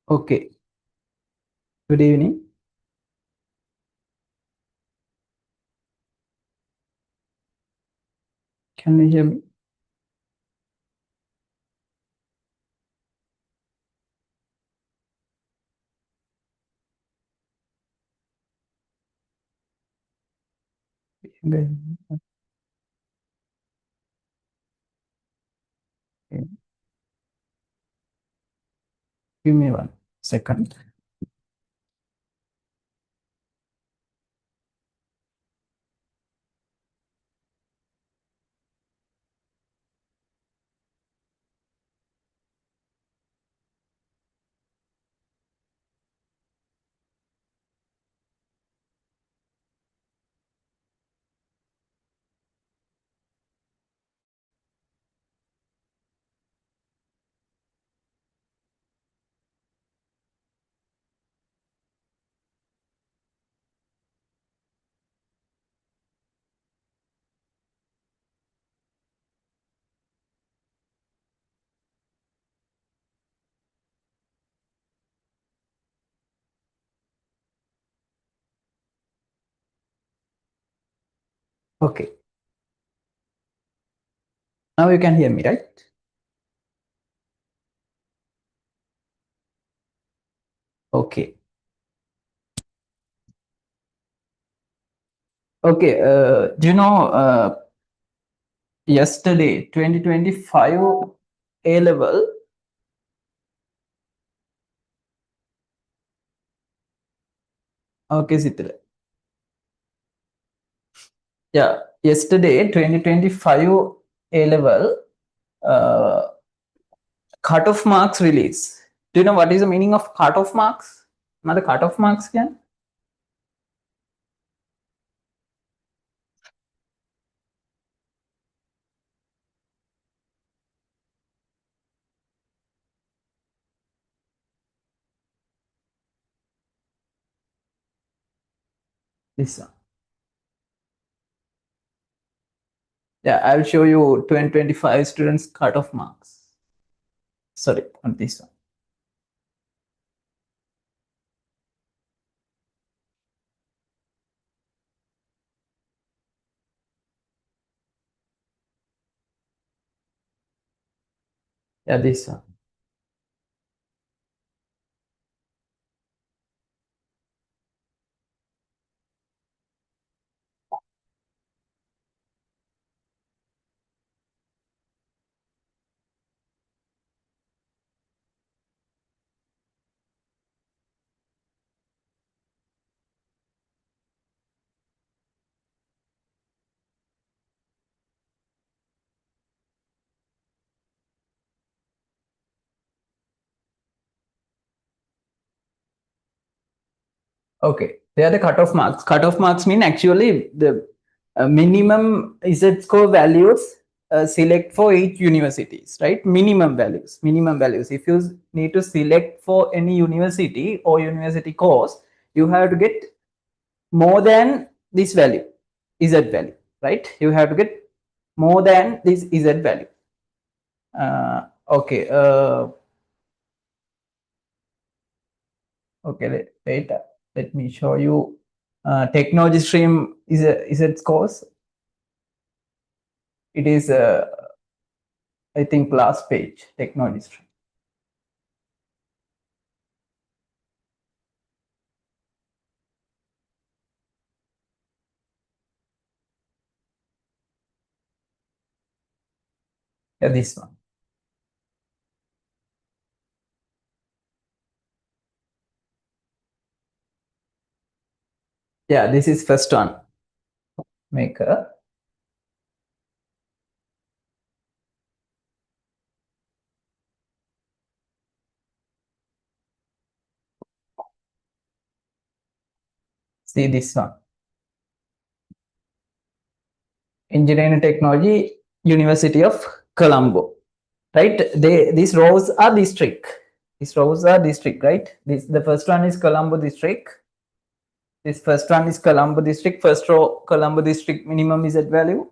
Okay. Good evening. Can you hear me? Good. Okay. Give me 1 second. Okay. Now you can hear me, right? Okay. Okay. Do you know yesterday, 2025 A level? Okay, Sitile. Yeah. Yesterday, 2025 A level cutoff marks release. Do you know what is the meaning of cutoff marks? Another cutoff marks can? This one. Yeah, I'll show you 2025 students cutoff marks. Sorry, on this one. Yeah, this one. Okay, they are the cutoff marks. Cutoff marks mean actually the minimum Z score values select for each universities, right? Minimum values, minimum values. If you need to select for any university or university course, you have to get more than this value, Z value, right? You have to get more than this Z value. Okay. Okay, wait. Let me show you. Technology stream is its course. It is, I think, last page. Technology stream. Yeah, this one. Yeah, this is first one. Maker. See this one. Engineering Technology, University of Colombo. Right? These rows are district. These rows are district, right? The first one is Colombo district. This first one is Colombo district. First row, Colombo district minimum is at value.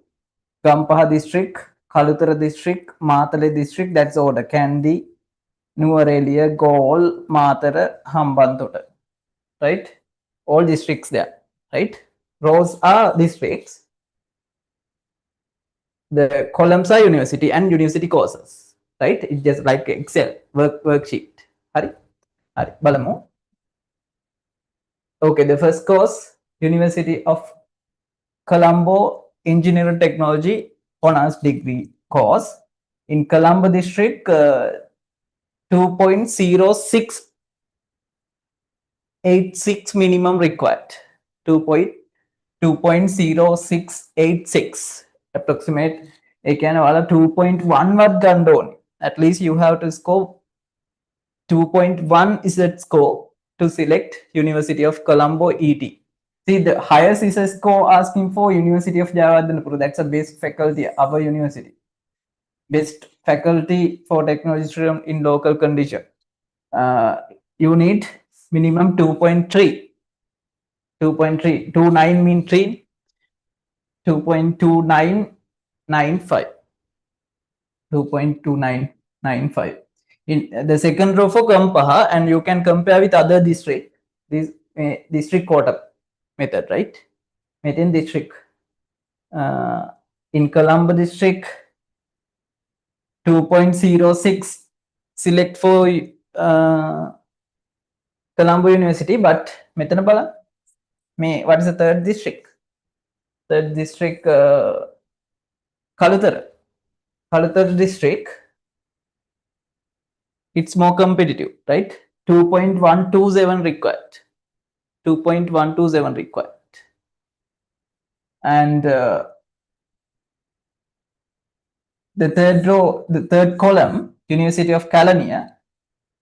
Gampaha district, Kalutara district, Matale district, that's order. Kandy, Nuwara, Galle, Matara, Hambantota, right? All districts there, right? Rows are districts. The columns are university and university courses, right? It's just like Excel worksheet. Hari, Balamu. Okay, the first course, University of Colombo Engineering Technology Honors Degree course in Colombo district, 2.0686 minimum required. 2.0686 approximate. Again, 2.1 watt gun. At least you have to score 2.1 is that score to select University of Colombo ET. See, the highest is a score asking for University of Jawaharlal. That's a best faculty, our university. Best faculty for technology student in local condition. You need minimum 2.3. 2.3. 29 mean 3. 2.2995. 2.2995. In the second row for Kampaha, and you can compare with other district. This district quota method, right? Within district. In Colombo district, 2.06 select for Colombo University, but metana bala me what is the third district? Third district, Kaluthara district. It's more competitive, right? 2.127 required. 2.127 required. And the third row, the third column, University of California,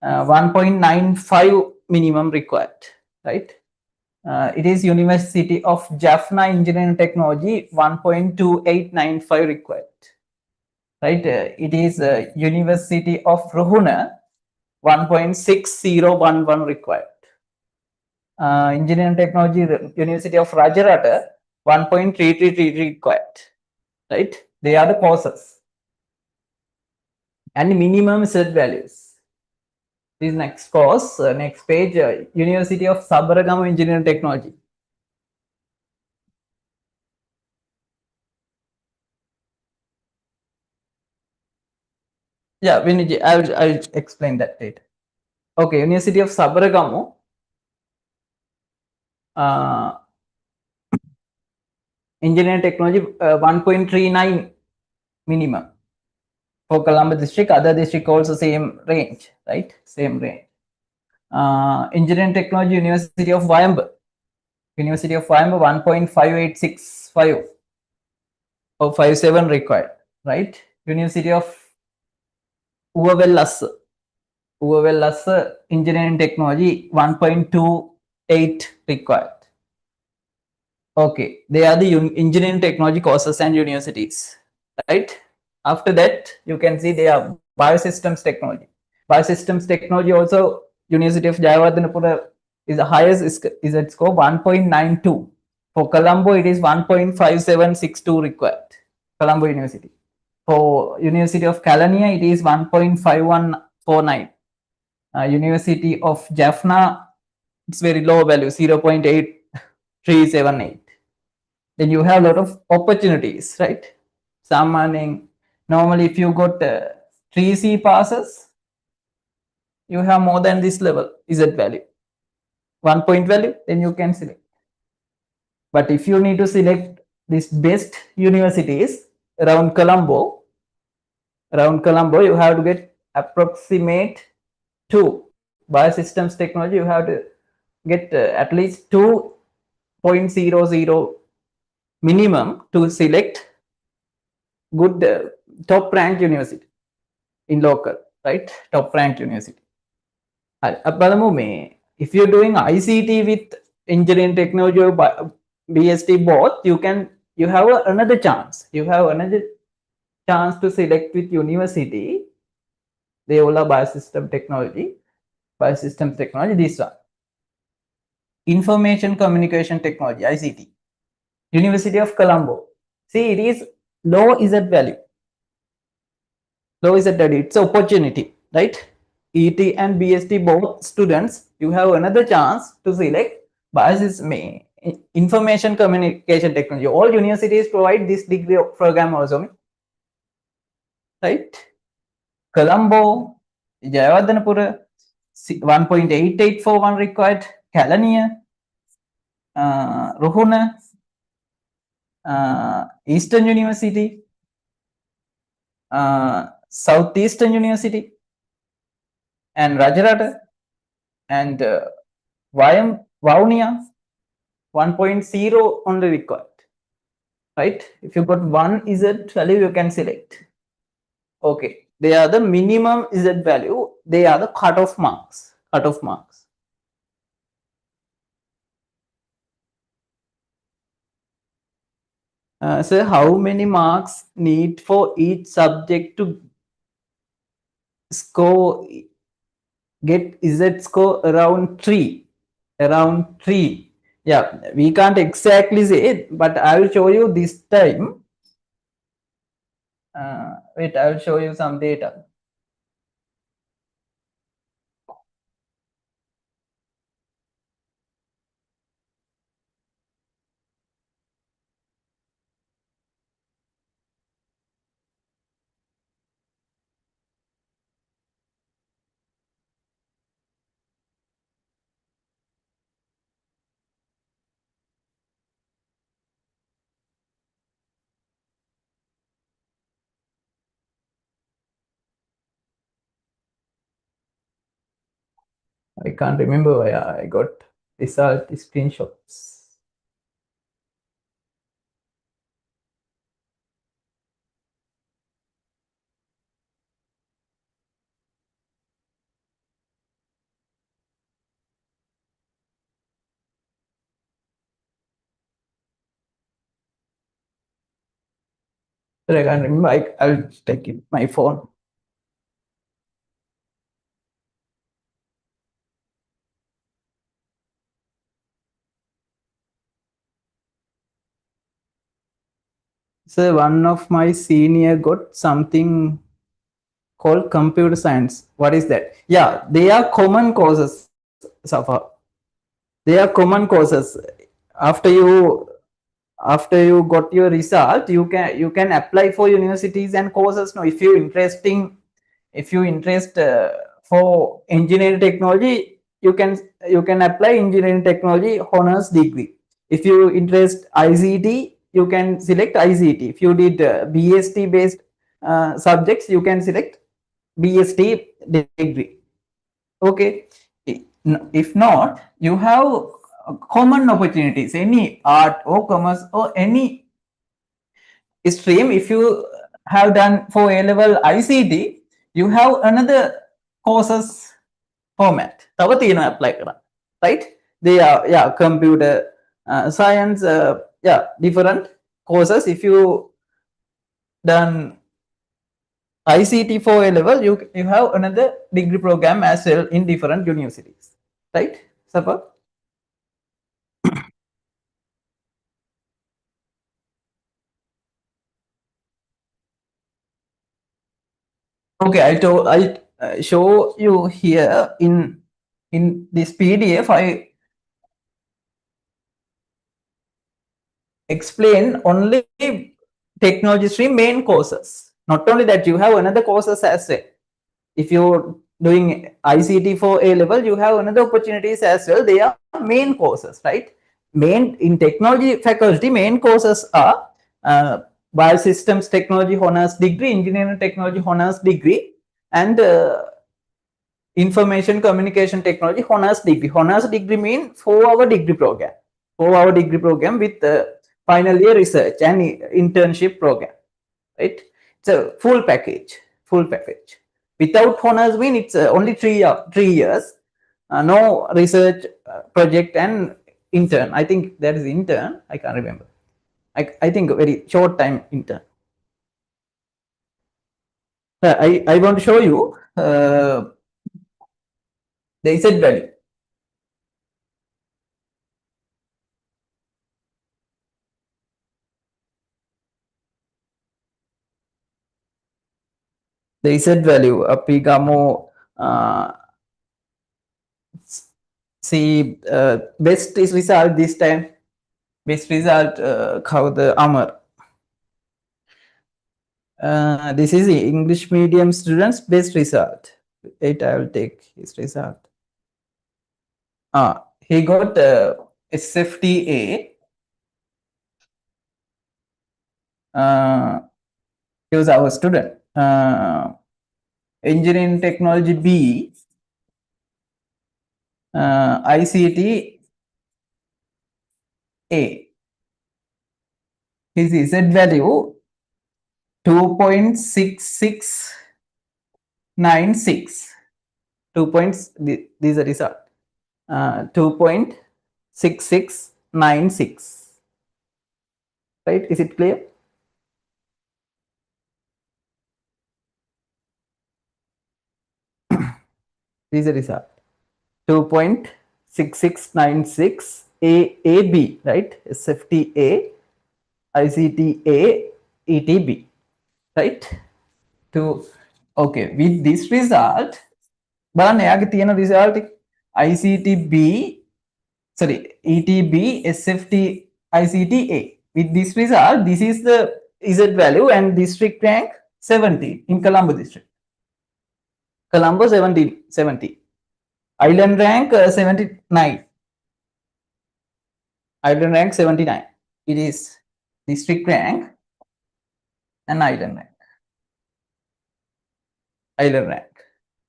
1.95 minimum required, right? It is University of Jaffna Engineering Technology, 1.2895 required, right? It is University of Ruhuna, 1.6011 required. Engineering Technology, University of Rajarata, 1.333 required, right? They are the courses. And minimum set values. This next course, next page, University of Sabaragamu Engineering Technology. Yeah, Viniji, I'll explain that later. Okay, University of Sabaragamu. Engineering Technology, 1.39 minimum. For Colombo district, other district also same range, right? Same range. Engineering Technology, University of Wayamba. University of Wayamba, 1.5865 or 57 required, right? University of Uvavellas Engineering Technology, 1.28 required. Okay, they are the engineering technology courses and universities, right? After that, you can see they are biosystems technology. Biosystems technology also, University of Jayawardenepura is the highest is at score 1.92. For Colombo, it is 1.5762 required. Colombo University. For University of California, it is 1.5149. University of Jaffna, it's very low value, 0.8378. Then you have a lot of opportunities, right? Summoning. Normally, if you got 3C passes, you have more than this level, Z value. 1 point value, then you can select. But if you need to select these best universities around Colombo, you have to get approximate 2. Biosystems technology, you have to get at least 2.00 minimum to select good top ranked university in local, right? Top ranked university. If you're doing ICT with engineering technology or BST both, you have another chance. You have another chance to select with university. They all are biosystems technology, this one. Information communication technology, ICT. University of Colombo. See, it is low Z value. Low Z value. It's an opportunity, right? ET and BST both students, you have another chance to select biases may information communication technology. All universities provide this degree of program also, right? Colombo, Jayawardhanapura, 1.8841 required, Kalaniya, Ruhuna, Eastern University, Southeastern University, and Rajarata, and Vaunia, 1.0 only required, right? If you got one Z value, you can select. Okay, they are the minimum Z value. They are the cutoff marks. Cutoff marks. So how many marks need for each subject to score, get Z score around 3? Around 3. Yeah, we can't exactly say it, but I will show you this time. Wait, I will show you some data. I can't remember where I got result screenshots. But I can't remember. I'll take it my phone. So one of my senior got something called computer science. What is that? Yeah, they are common courses, Safa. They are common courses. After you got your result, you can apply for universities and courses. Now, if you interest for engineering technology, you can apply engineering technology honors degree. If you interest ICT, you can select ICT. If you did BST based subjects, you can select BST degree. Okay. If not, you have common opportunities, any art or commerce or any stream. If you have done for A level ICT, you have another courses format. තව තියෙනවා apply කරන්න. Right? They are, yeah, computer science, yeah, different courses. If you done ICT for A level, you have another degree program as well in different universities. Right? Safa? Okay, I show you here in this PDF. I explain only technology stream main courses. Not only that, you have another courses as well. If you're doing ICT for A level, you have another opportunities as well. They are main courses, right? Main in technology faculty, main courses are biosystems technology honors degree, engineering technology honors degree, and information communication technology honors degree. Honors degree mean 4-hour degree program. 4-hour degree program with final year research and internship program. Right? It's a full package. Full package. Without honors mean it's only 3 years. No research project and intern. I think that is intern. I can't remember. I think a very short time intern. I want to show you the Z value. The Z value අපි ගමු Uh, see, best is result this time. Best result, how the Amar. This is the English medium students best result. Wait, I will take his result. He got SFTA. He was our student. Engineering technology B, ICT A. His Z value 2.6696. 2 points, this is the result. 2.6696. Right? Is it clear? This is the result. 2.6696 AAB, right? SFTA, ICTA, ETB, right? To okay, with this result, බලන්න එයාගේ තියෙන result ICTB, sorry, ETB, SFT, ICTA. With this result, this is the Z value and district rank 17 in Colombo district. Colombo 70. Island rank 79. Island rank 79. It is district rank and island rank. Island rank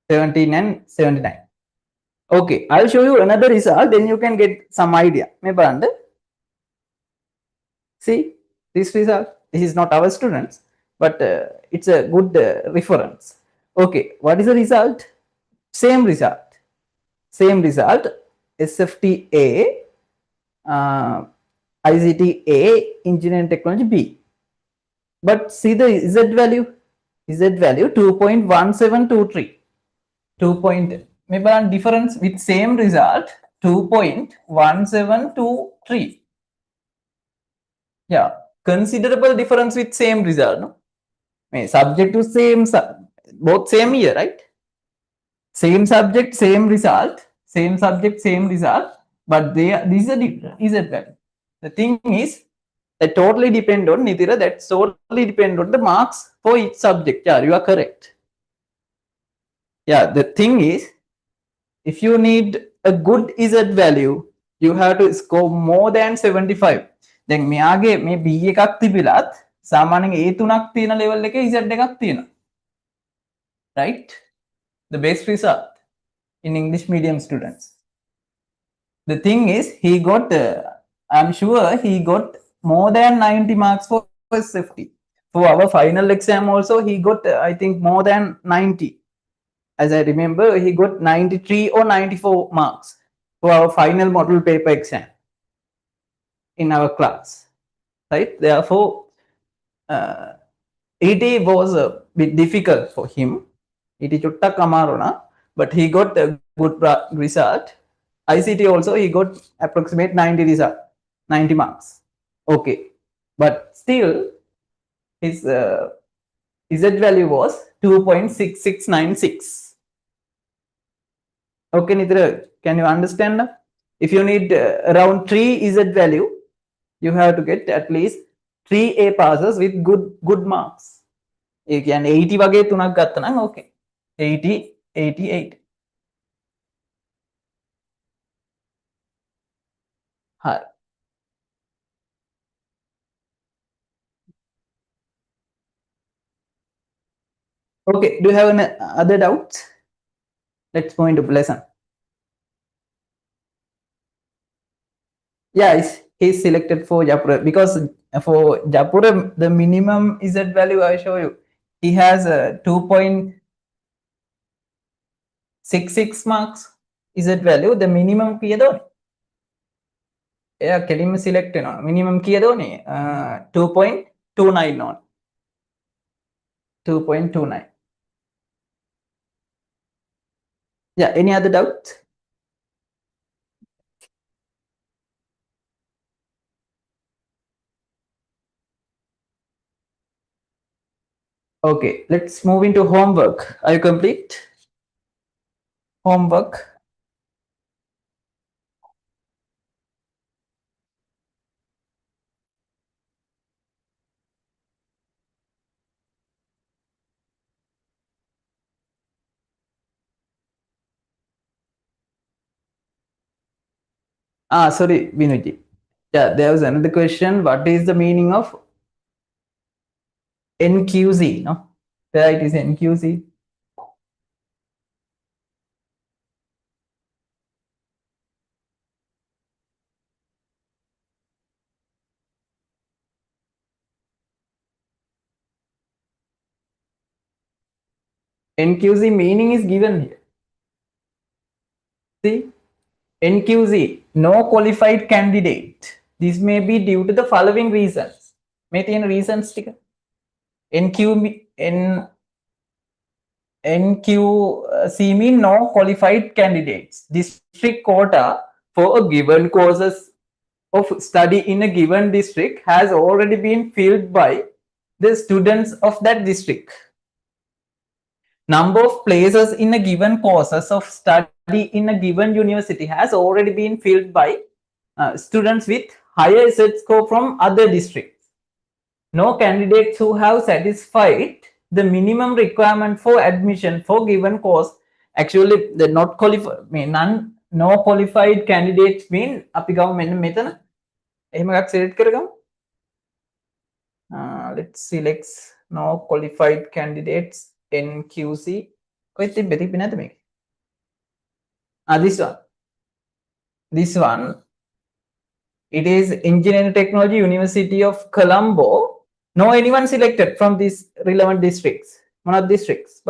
17 and 79. Okay, I'll show you another result, then you can get some idea. See this result. This is not our students, but it's a good reference. Okay, what is the result? Same result. SFTA, ICTA, engineering technology B. But see the Z value. Z value 2.1723. 2 point. Maybe difference with same result 2.1723. Yeah, considerable difference with same result. No? Subject to same, both same year, right? Same subject, same result. Same subject, same result. But these are different. Is it value? The thing is, that totally depend on Nitira. That totally depend on the marks for each subject. Yeah, you are correct. Yeah, the thing is, if you need a good Z value, you have to score more than 75. දැන් මෙයාගේ මේ B එකක් තිබිලත් සාමාන්‍යයෙන් A 3ක් තියෙන level එකේ Z එකක් තියෙනවා. Right? The best result in English medium students. The thing is, he got, I'm sure he got more than 90 marks for safety. For our final exam also, he got, I think, more than 90. As I remember, he got 93 or 94 marks for our final model paper exam in our class. Right? Therefore, ET was a bit difficult for him. ET chutta kamarona, but he got a good result. ICT also, he got approximate 90 result, 90 marks. Okay, but still his Z value was 2.6696. Okay, Nitra, can you understand? If you need around 3 Z value, you have to get at least 3 A passes with good marks. You can 80 වගේ තුනක් ගත්තා නම් okay. 80, 88. Hi. Okay, do you have any other doubts? Let's go into lesson. Yeah, he's selected for Japura because for Japura the minimum Z value I show you. He has 2.66 marks Z value. The minimum kiyada one. Yeah, කෙලින්ම select වෙනවා. Minimum kiyada one 2.29 on. 2.29. Yeah, any other doubt? Okay, let's move into homework. Are you complete? homework. Sorry, Vinuji. Yeah, there was another question. What is the meaning of NQZ? No, there it is NQZ. NQZ meaning is given here. See, NQZ, no qualified candidate. This may be due to the following reasons. May තියෙන reasons ටික. NQC mean no qualified candidates. District quota for a given courses of study in a given district has already been filled by the students of that district. Number of places in a given courses of study in a given university has already been filled by students with higher set score from other districts. No candidates who have satisfied the minimum requirement for admission for given course. Actually, the not qualified mean no qualified candidates mean අපි ගමු මෙන්න මෙතන එහෙම එකක් select කරගමු. Let's select no qualified candidates NQC. කොහෙද තිබ්බේ නැද්ද මේක? This one, it is Engineering Technology University of Colombo. No anyone selected from these relevant districts. One of districts.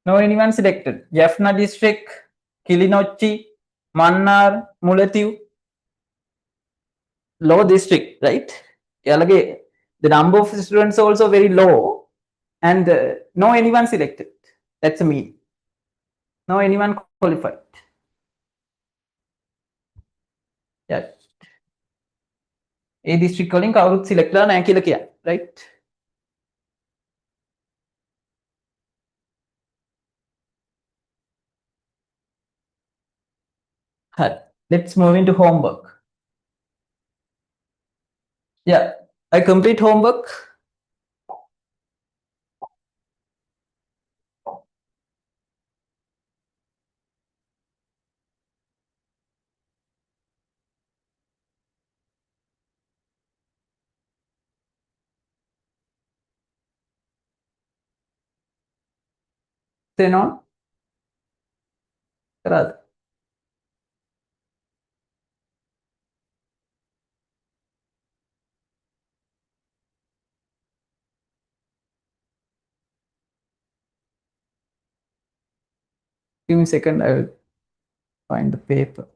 No anyone selected. Jaffna district, Kilinochchi, Mannar, Mullatiu. Low district, right? The number of students also very low, and no anyone selected. That's a mean. No anyone qualified. Yeah. A district calling කවුරුත් select කරලා නැහැ කියලා කියන්නේ, right? Let's move into homework. Yeah, I complete homework. Then on. Give me a second, I will find the paper.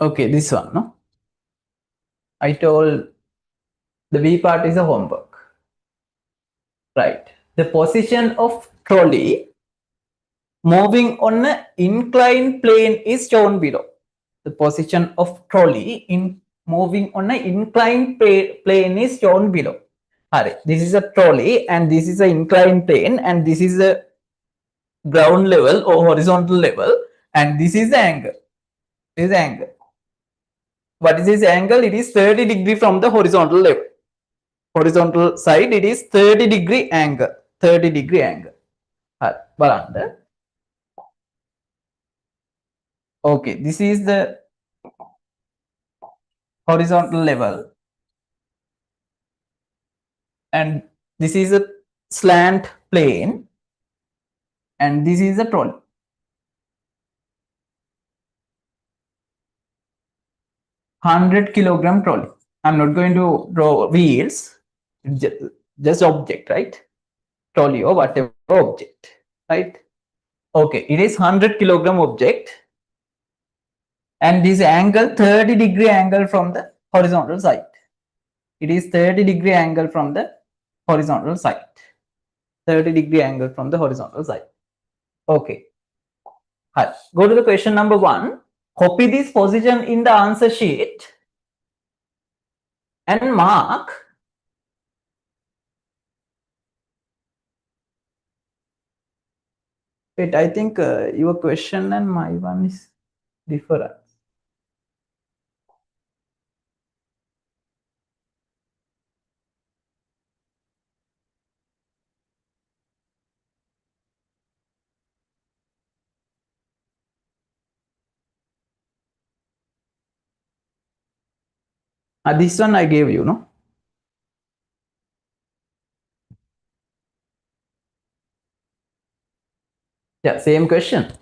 Okay, this one, no? I told the B part is a homework. Right. The position of trolley moving on an inclined plane is shown below. The position of trolley in moving on an inclined plane is shown below. This is a trolley and this is an inclined plane and this is a ground level or horizontal level and this is the angle. This is the angle. What is this angle? It is 30 degree from the horizontal level. Horizontal side, it is 30 degree angle. 30 degree angle. Okay, this is the horizontal level. And this is a slant plane. And this is a trolley. 100 kilogram trolley. I'm not going to draw wheels, just object, right? Trolley or whatever object, right? Okay, it is 100 kilogram object, and this angle 30-degree angle from the horizontal side. It is 30-degree angle from the horizontal side. 30-degree angle from the horizontal side. Okay. Hi. Go to the question number 1. Copy this position in the answer sheet and mark. Wait, I think your question and my one is different. This one I gave you, no? Yeah, same question.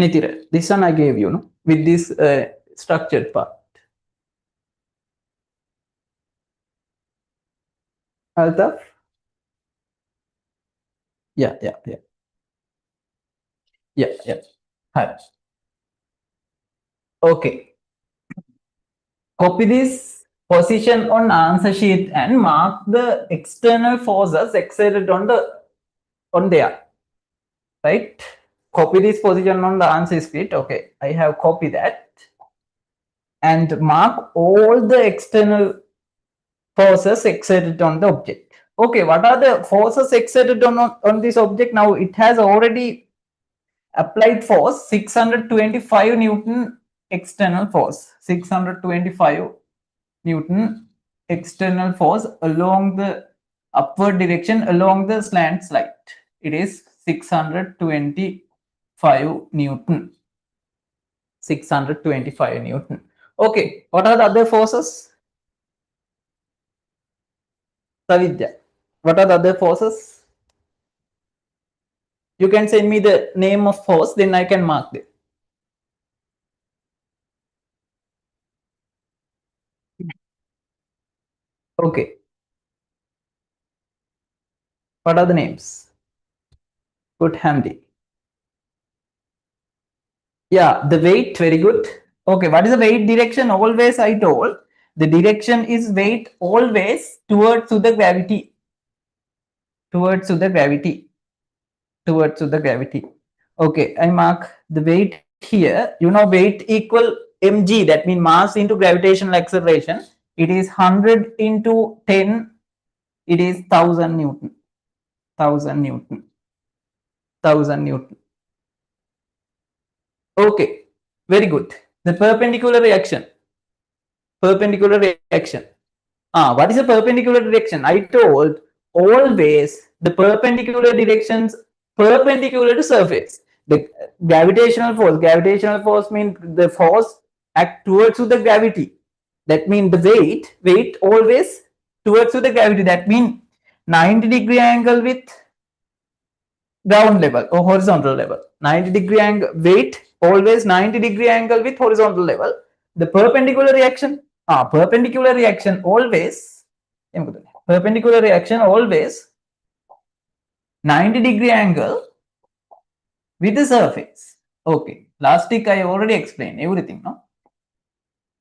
Nitira, this one I gave you, no? With this structured part. Altaf? Yeah. Hi. Okay. Copy this position on answer sheet and mark the external forces exerted on there. Right? Copy this position on the answer sheet. Okay, I have copied that. And mark all the external forces exerted on the object. Okay, what are the forces exerted on this object? Now it has already applied force 625 Newton external force. 625 Newton external force along the upward direction along the slant slide. It is 625 Newton. 625 Newton. Okay, what are the other forces? Savidya, what are the other forces? You can send me the name of force, then I can mark them. Okay. What are the names? Good, handy. Yeah, the weight, very good. Okay, what is the weight direction? Always I told. The direction is weight always towards to the gravity. Towards to the gravity. Towards to the gravity. Okay, I mark the weight here. You know, weight equal mg, that means mass into gravitational acceleration. It is 100 into 10. It is 1000 Newton. 1000 Newton. 1000 Newton. Okay, very good. The perpendicular reaction. Perpendicular reaction. What is a perpendicular direction? I told always the perpendicular directions perpendicular to surface. The gravitational force means the force act towards to the gravity. That means the weight always towards to the gravity. That means 90-degree angle with ground level or horizontal level. 90-degree angle weight always 90-degree angle with horizontal level. The perpendicular reaction perpendicular reaction always 90-degree angle with the surface. Okay, last week I already explained everything, no?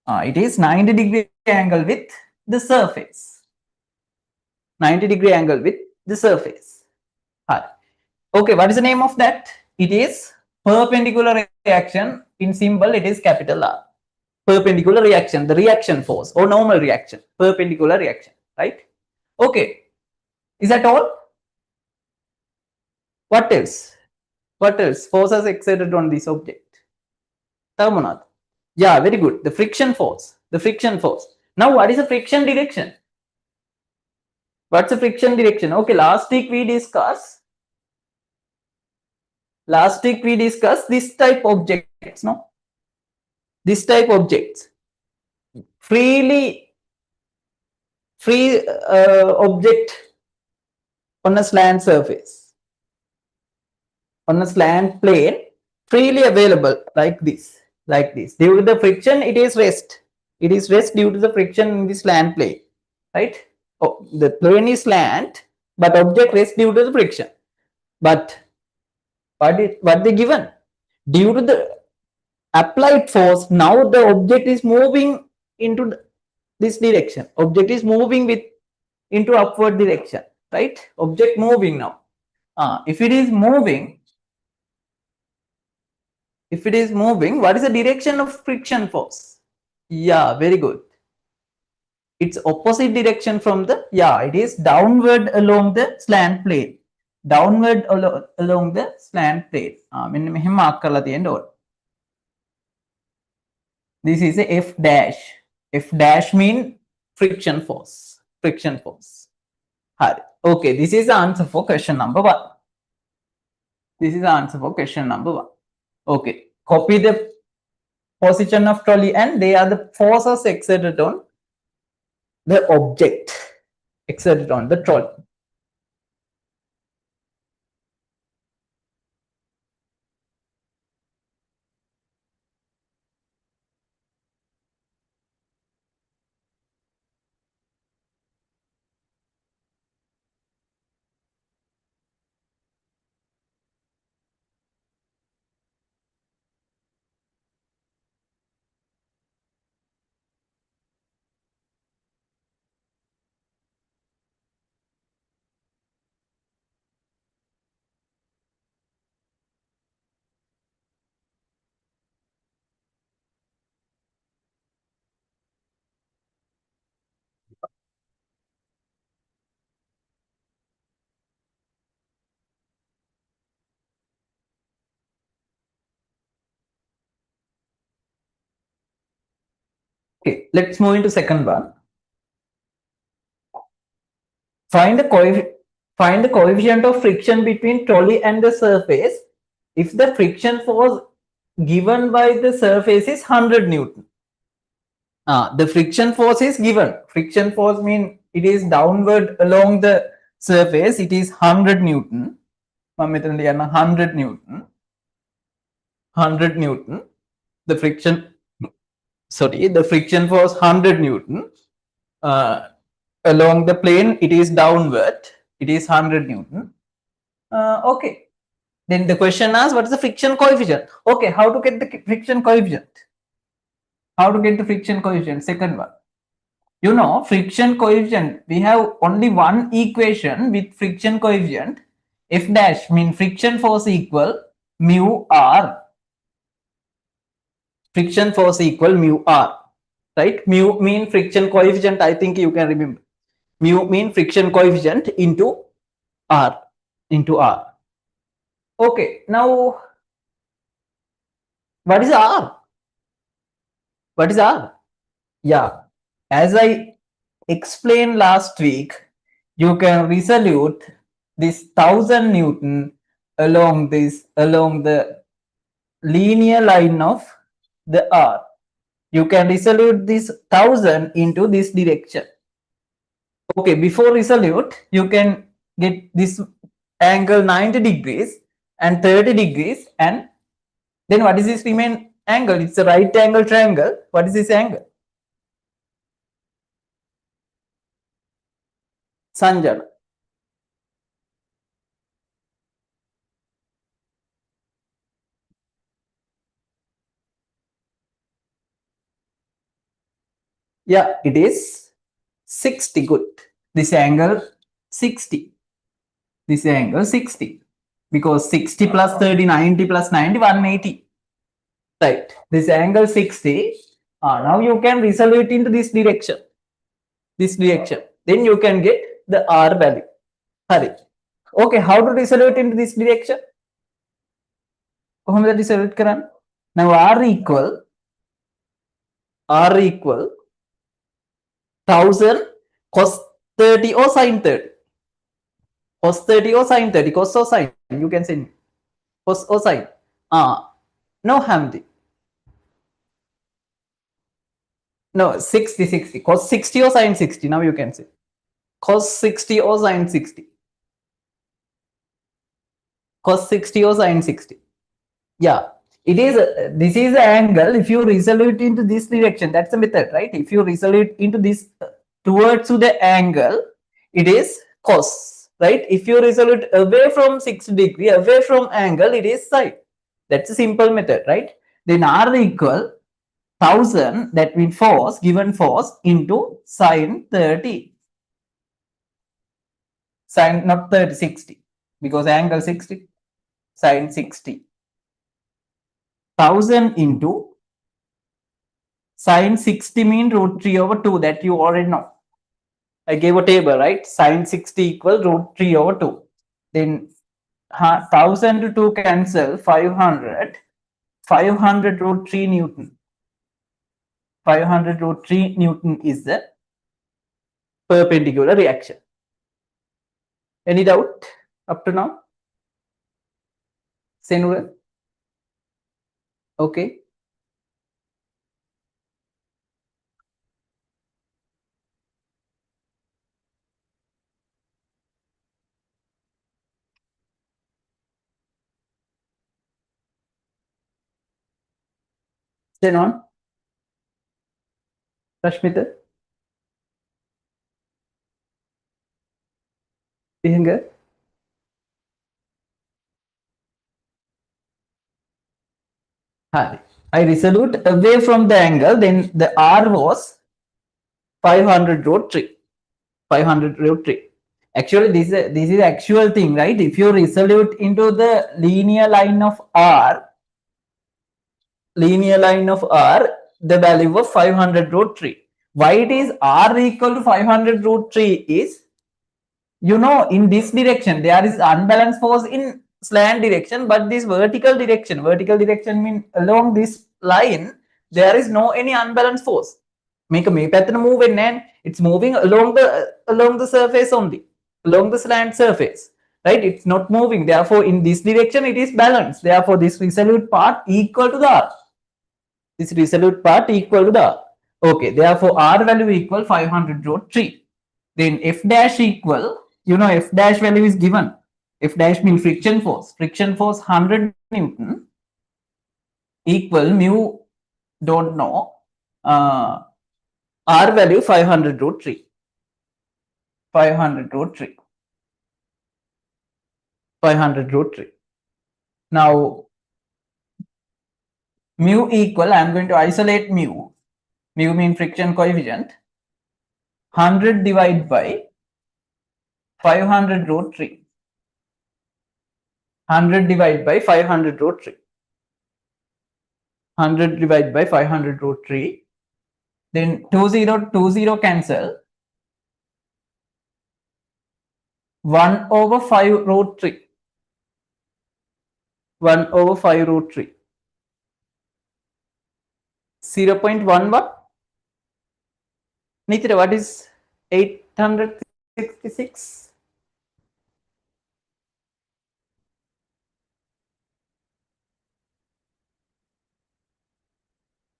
It is 90-degree angle with the surface. 90-degree angle with the surface. Okay, what is the name of that? It is perpendicular reaction. In symbol, it is capital R. Perpendicular reaction, the reaction force or normal reaction. Perpendicular reaction, right? Okay, is that all? What else? What else? Forces exerted on this object. Thermonath. Yeah, very good. The friction force. The friction force. Now, what is the friction direction? What's the friction direction? Okay, last week we discussed this type objects, no? This type objects. Free object on a slant surface, on a slant plane, freely available like this. like this. Due to the friction, it is rest. It is rest due to the friction in the slant plane, right? Oh, the plane is slant, but object rests due to the friction. But what they given? Due to the applied force, now the object is moving into this direction. Object is moving with into upward direction, right? Object moving now. If it is moving, what is the direction of friction force? Yeah, very good. It's opposite direction from the, yeah, it is downward along the slant plane. Downward along the slant plane. This is a F dash. F dash mean friction force. Friction force. Okay, this is the answer for question number 1. This is the answer for question number 1. Okay, copy the position of trolley, and they are the forces exerted on the object, exerted on the trolley. Okay, let's move into second one. Find the coefficient of friction between trolley and the surface if the friction force given by the surface is 100 Newton. The friction force is given. Friction force means it is downward along the surface. It is 100 Newton. 100 Newton. 100 Newton. The friction force 100 Newton. Along the plane, it is downward. It is 100 Newton. Okay. Then the question asks, what is the friction coefficient? Okay, how to get the friction coefficient? How to get the friction coefficient? Second one. You know, friction coefficient, we have only one equation with friction coefficient. F dash mean friction force equal mu r. Friction force equal mu r. Right? Mu mean friction coefficient, I think you can remember. Mu mean friction coefficient into r. Into r. Okay, now what is r? What is r? Yeah, as I explained last week, you can resolute this 1000 Newton along the linear line of the r. You can resolute this 1000 into this direction. Okay, before resolute, you can get this angle 90 degrees and 30 degrees, and then what is this remain angle? It's a right angle triangle. What is this angle? Sanjana. Yeah, it is 60. Good. This angle 60. This angle 60. Because 60 plus 30, 90 plus 90, 180. Right. This angle 60. Now you can resolve it into this direction. This direction. Then you can get the R value. Hurry. Okay, how to resolve it into this direction? කොහොමද resolve it කරන්නේ? Now R equal 1000 cos 30 or sin 30. Cos 30 or sin 30. Cos or sin. You can say cos or sin. No Hamdi. No, 60, 60. Cos 60 or sin 60. Now you can say. Cos 60 or sin 60. Cos 60 or sin 60. Yeah. It is this is the angle. If you resolve it into this direction, that's the method, right? If you resolve it into this towards to the angle, it is cos, right? If you resolve it away from 60 degree, away from angle, it is sine. That's a simple method, right? Then R equal 1000, that means force, given force, into sine 30. Sine, not 30, 60, because angle 60, sine 60. 1000 into sine 60 mean root 3 over 2, that you already know. I gave a table, right? Sine 60 equal root 3 over 2. Then 1000 to 2 cancel, 500. 500 root 3 Newton. 500 root 3 Newton is the perpendicular reaction. Any doubt up to now? Senura? Okay. Then on. Rashmita? Ihinga? Hi. I resolute away from the angle, then the R was 500 root 3. 500 root 3. Actually, this is actual thing, right? If you resolute into the linear line of R, the value of 500 root 3. Why it is R equal to 500 root 3 is, you know, in this direction there is unbalanced force in slant direction, but this vertical direction means along this line there is no any unbalanced force. Make a move and it's moving along the surface only, along the slant surface, right? It's not moving. Therefore, in this direction it is balanced. Therefore, this resolute part equal to the R. This resolute part equal to the R. Okay, therefore R value equal 500 root 3. Then F dash equal, you know, F dash value is given. F dash means friction force. Friction force 100 Newton equal mu, don't know. R value 500 root 3. 500 root 3. 500 root 3. Now, mu equal, I am going to isolate mu. Mu means friction coefficient. 100 divided by 500 root 3. 100 divided by 500 root 3. 100 divided by 500 root 3. Then 20 cancel. 1 over 5 root 3. 1 over 5 root 3. 0.1 what? Nithira, what is 866?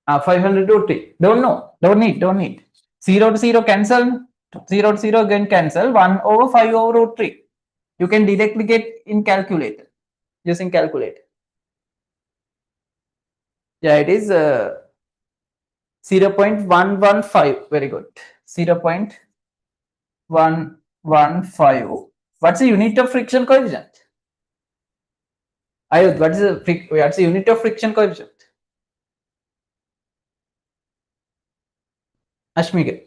500 root 3. Don't know. Don't need. 0 to 0 cancel. 0 to 0 again cancel. 1 over 5 over root 3. You can directly get in calculator. Using calculator. Yeah, it is 0.115. Very good. 0.115. What's the unit of friction coefficient? Ayod, what's the unit of friction coefficient? Ashmika.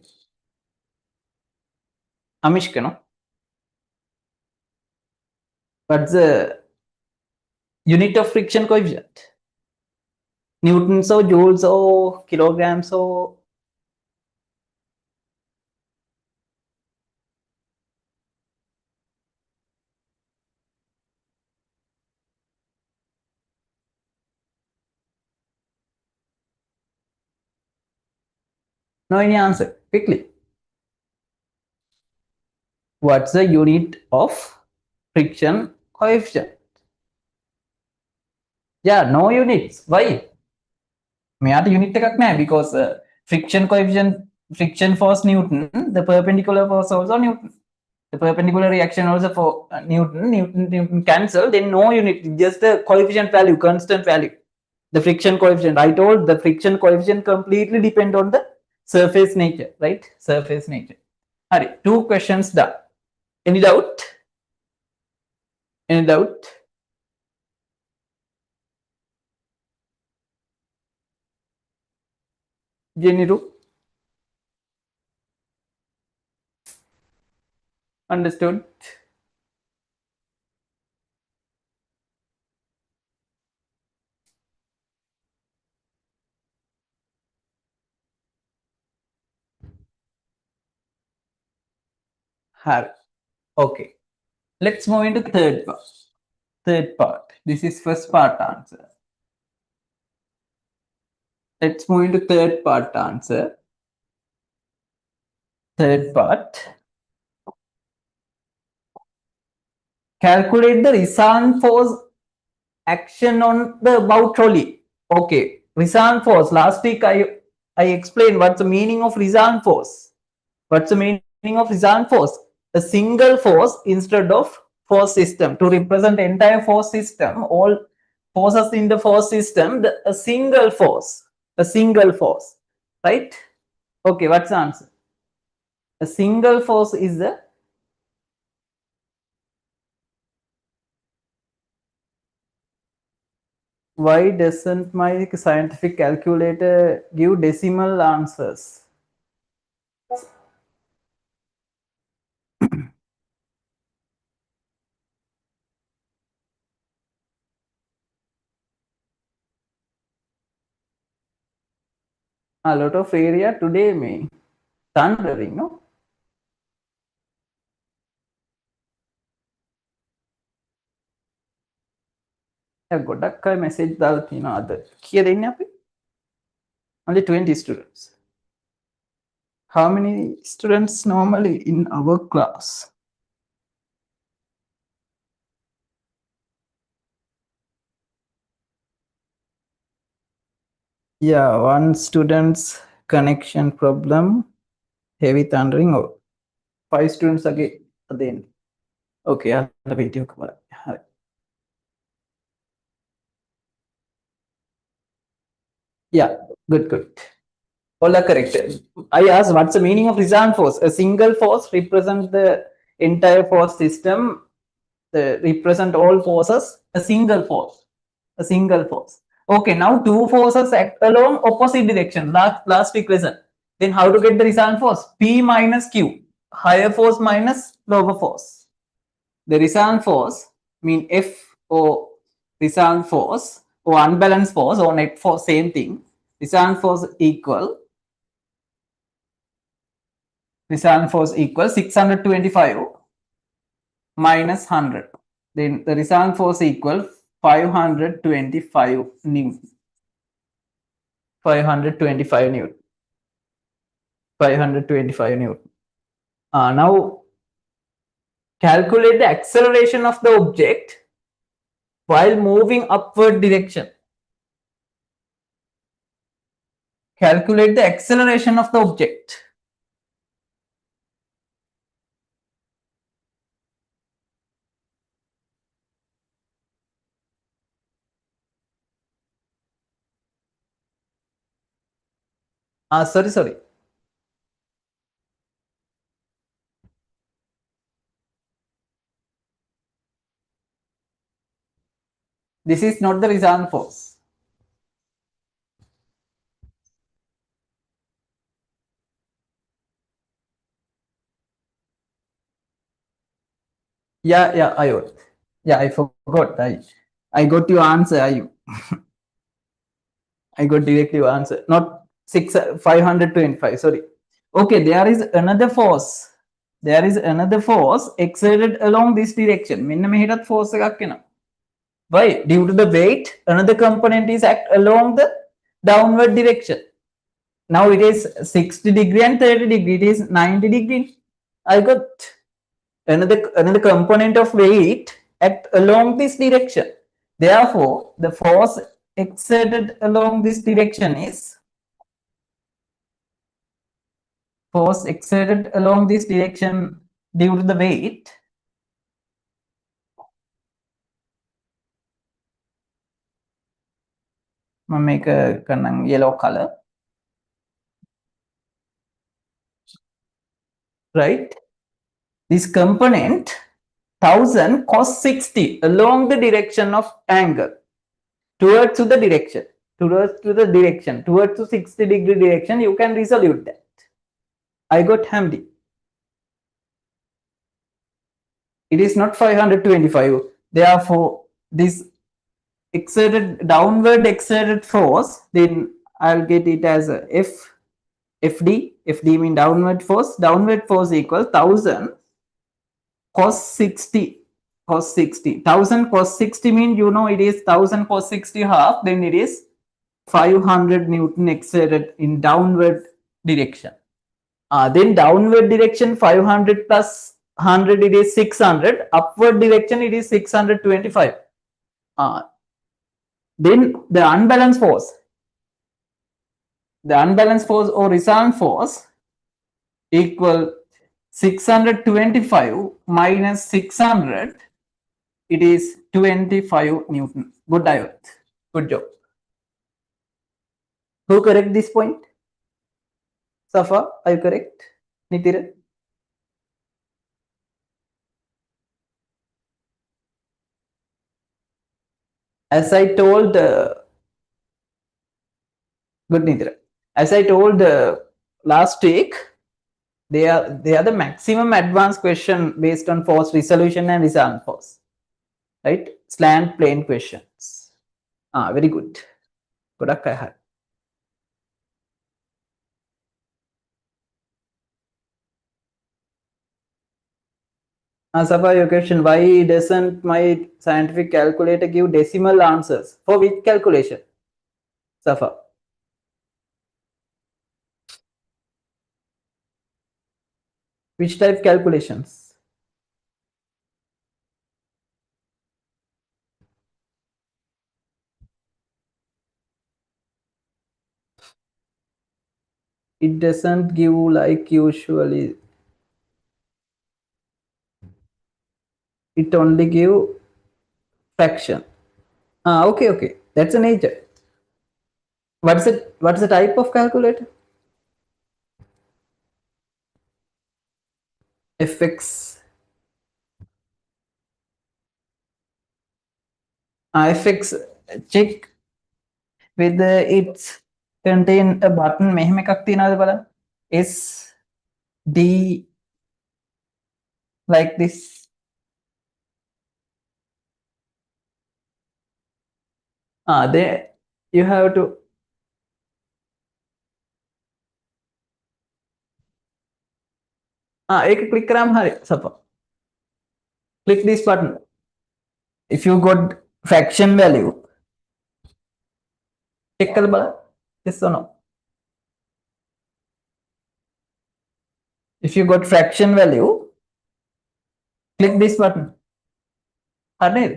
Amishka, no? What's the unit of friction coefficient? Newtons or joules or kilograms or no any answer quickly. What's the unit of friction coefficient? Yeah, no units. Why? මෙයාට unit එකක් නැහැ because friction coefficient, friction force Newton, the perpendicular force also Newton. The perpendicular reaction also for Newton cancel, then no unit, just the coefficient value, constant value. The friction coefficient. I told the friction coefficient completely depend on the surface nature, right? Surface nature. All right, 2 questions done. Any doubt? Any doubt? Jeniru? Understood? Harry. Okay. Let's move into third part. Third part. This is first part answer. Let's move into third part answer. Third part. Calculate the result force action on the bow trolley. Okay. Result force. Last week I explained what's the meaning of result force. What's the meaning of result force? A single force instead of force system. To represent the entire force system, all forces in the force system, a single force. A single force. Right? Okay, what's the answer? A single force is the why doesn't my scientific calculator give decimal answers? A lot of area today may thundering, no? ගොඩක් අය message දාලා තියෙනවා අද. කීයද ඉන්නේ අපි? Only 20 students. How many students normally in our class? Yeah, one student's connection problem, heavy thundering, or 5 students again. Then okay, අද video එක බලන්න. හරි. Yeah, good. All are correct. I asked what's the meaning of result force? A single force represents the entire force system, represent all forces, a single force. A single force. Okay, now 2 forces act along opposite direction. Last week lesson. Then how to get the result force? P minus Q. Higher force minus lower force. The result force mean F or result force or unbalanced force or net force, same thing. Result force equal 625 minus 100. Then the result force equal 525 Newton. 525 Newton. 525 Newton. Now calculate the acceleration of the object while moving upward direction. Calculate the acceleration of the object. Sorry. This is not the result force. Yeah, I forgot. I got your answer. I got directly your answer. Not 525. Sorry. Okay, there is another force. There is another force exerted along this direction. මෙන්න මෙහෙටත් force එකක් එනවා. Why? Due to the weight, another component is act along the downward direction. Now it is 60 degree and 30 degree. It is 90 degree. I got another component of weight act along this direction. Therefore, the force exerted along this direction is force exerted along this direction due to the weight make a yellow color, right? This component 1000 cos 60 along the direction of angle towards to the direction, towards to 60-degree direction. You can resolve that. I got handy. It is not 525. Therefore, this downward exerted force, then I'll get it as a FD. FD mean downward force. Downward force equals 1000 cos 60. Cos 60. 1000 cos 60 mean, you know, it is 1000 cos 60 half. Then it is 500 Newton exerted in downward direction. Then downward direction 500 plus 100, it is 600. Upward direction it is 625. Then the unbalanced force or resultant force equal 625 minus 600, it is 25 Newton. Good, Ayot. Good job. Who correct this point? Safa, are you correct? Nitira? As I told, good, Nitira. As I told last week, they are the maximum advanced question based on force resolution and resultant force, right? Slant plane questions. Very good. Godak I had. Safa, your question, why doesn't my scientific calculator give decimal answers? For which calculation? Safa. Which type calculations? It doesn't give like usually. It only give fraction. Okay. That's a nature. What's it? What's the type of calculator? FX. FX check whether it's contain a button. මෙහෙම එකක් තියනවාද බලන්න. S D like this. There you have to. ඒක click කරාම හරි. Safa. Click this button. If you got fraction value, check කරලා බලන්න. Yes or no? If you got fraction value, click this button. හරි නේද?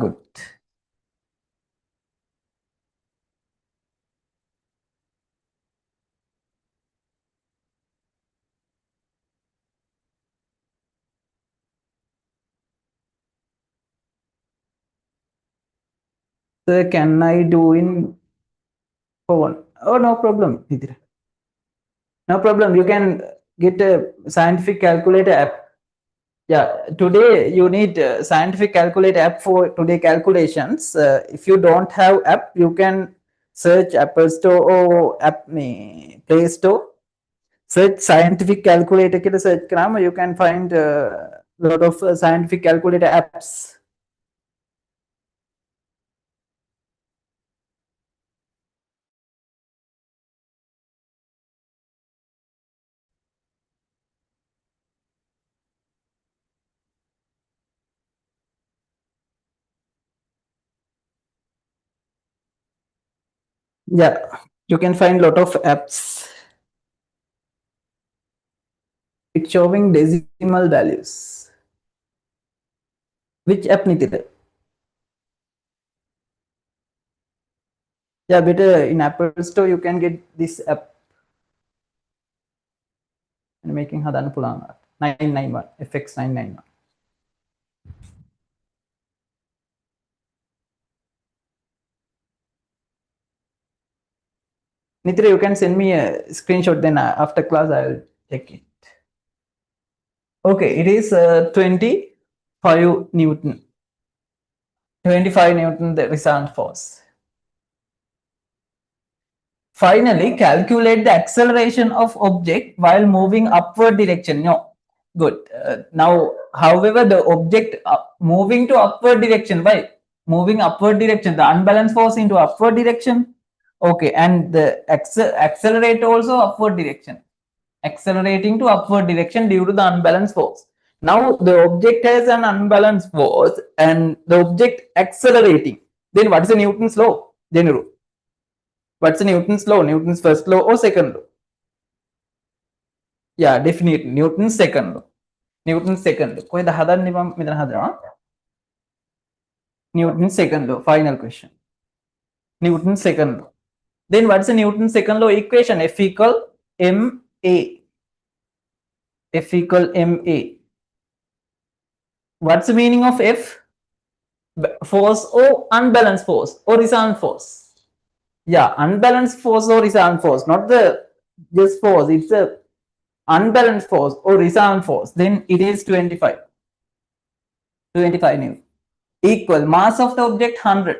Good. So can I do in phone? Oh, no problem. No problem. You can get a scientific calculator app. Yeah, today you need a scientific calculator app for today calculations. If you don't have app, you can search Apple Store or app Play Store. Search scientific calculator kita search karama, you can find a lot of scientific calculator apps. Yeah, you can find lot of apps. It's showing decimal values. Which app Nitira? Yeah, better in Apple Store you can get this app. And making hadan pulang 991 FX 991. Nitya, you can send me a screenshot. Then after class, I will check it. Okay, it is 25 Newton. 25 Newton the result force. Finally, calculate the acceleration of object while moving upward direction. No, good. Now, however, the object moving to upward direction. Why? Moving upward direction, the unbalanced force into upward direction. Okay, and the accelerate also upward direction. Accelerating to upward direction due to the unbalanced force. Now, the object has an unbalanced force and the object accelerating. Then what is the Newton's law? Then what's Newton's law? Newton's first law or second law? Yeah, definitely. Newton's second law. Newton's second law. Koi dahadan ni bang midana hadra? Newton's second law. Final question. Newton's second law. Then what's the Newton's second law equation? F equal ma. F equal ma. What's the meaning of F? Force or unbalanced force or resultant force? Yeah, unbalanced force or resultant force, not the just force. It's a unbalanced force or resultant force. Then it is 25. 25 Newton equal mass of the object 100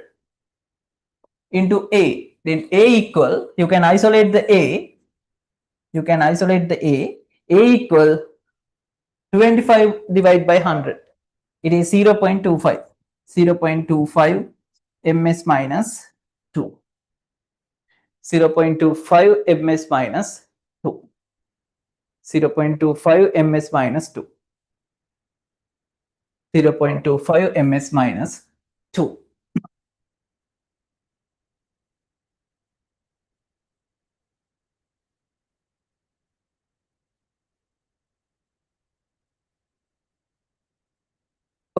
into A. Then A equal, you can isolate the A. You can isolate the A. A equal 25 divided by 100. It is 0.25. 0.25 ms minus 2. 0.25 ms minus 2. 0.25 ms minus 2. 0.25 ms minus 2.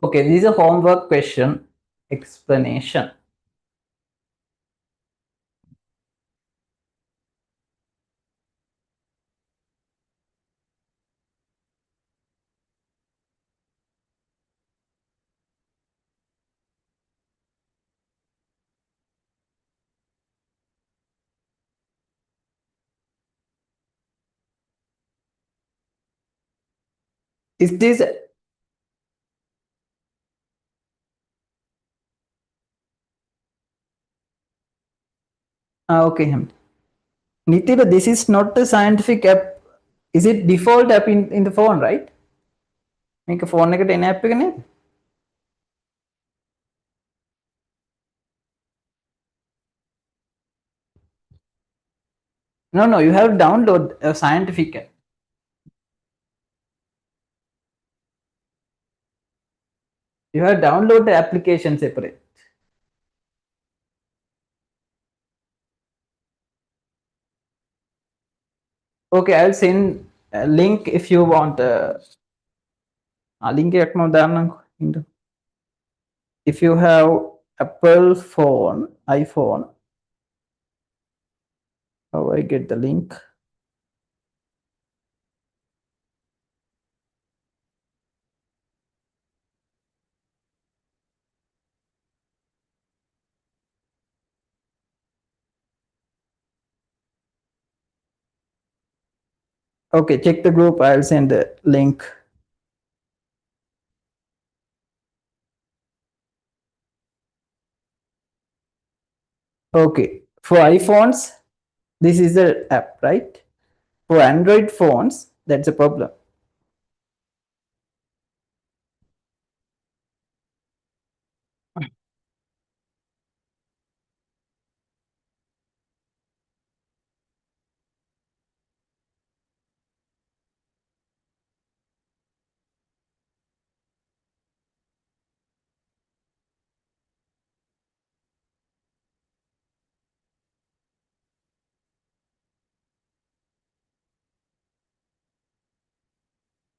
Okay, this is a homework question explanation. Is this okay? Nitya, but this is not a scientific app. Is it default app in the phone, right? Make a phone eකට එන app එක නේද? No, no, you have to download a scientific app. You have to download the application separate. Okay, I'll send a link if you want. Link එකක් මම දාන්නම්. If you have Apple phone, iPhone, how I get the link? Okay, check the group. I'll send the link. Okay, for iPhones, this is the app, right? For Android phones, that's a problem.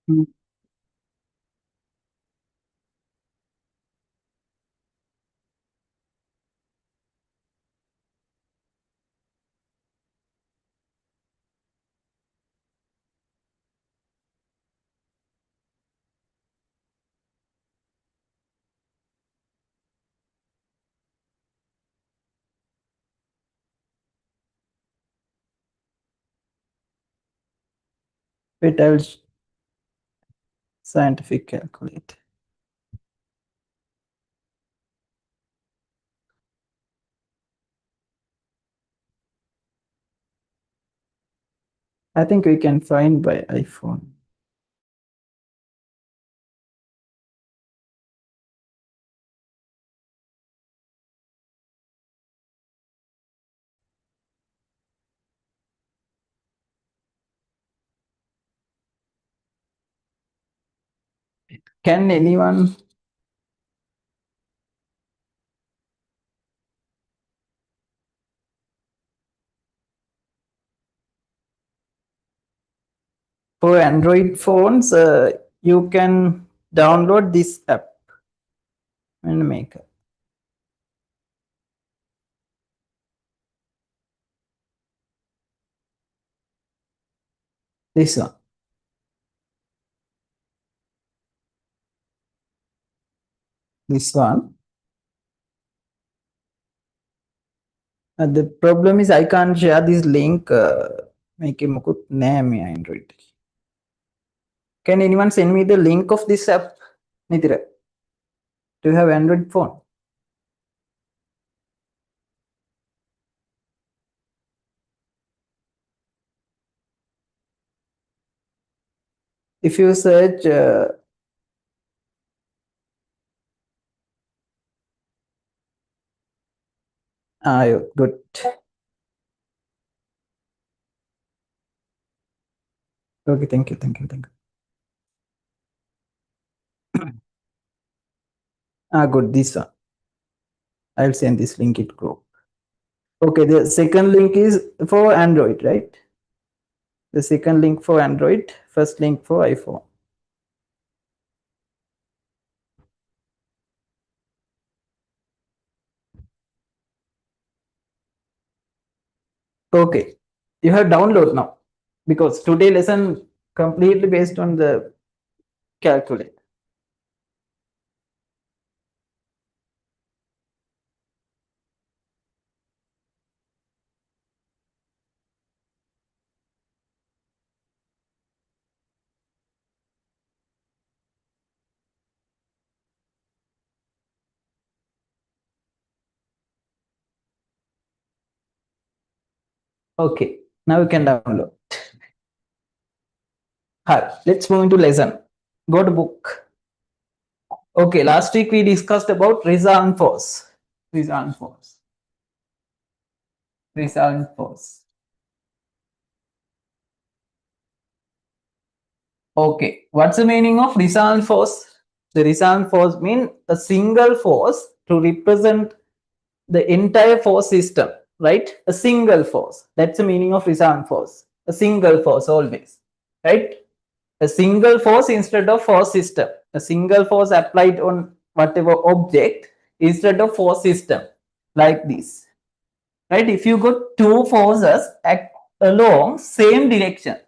Mm. Wait, I will scientific calculate. I think we can find by iPhone. Can anyone? For Android phones, you can download this app and make it. This one. This one. The problem is I can't share this link. Make name Android. Can anyone send me the link of this app? Nitira, do you have Android phone? If you search good. Okay, thank you, thank you, thank you. Good, this one. I'll send this link it group. Okay, the second link is for Android, right? The second link for Android, first link for iPhone. Okay, you have download now because today lesson completely based on the calculate. Okay, now you can download. Hi, let's move into lesson. Go to book. Okay, last week we discussed about resultant force. Resultant force. Resultant force. Okay, what's the meaning of resultant force? The resultant force means a single force to represent the entire force system, right? A single force. That's the meaning of resultant force. A single force always, right? A single force instead of force system. A single force applied on whatever object instead of force system, like this, right? If you got two forces act along same direction,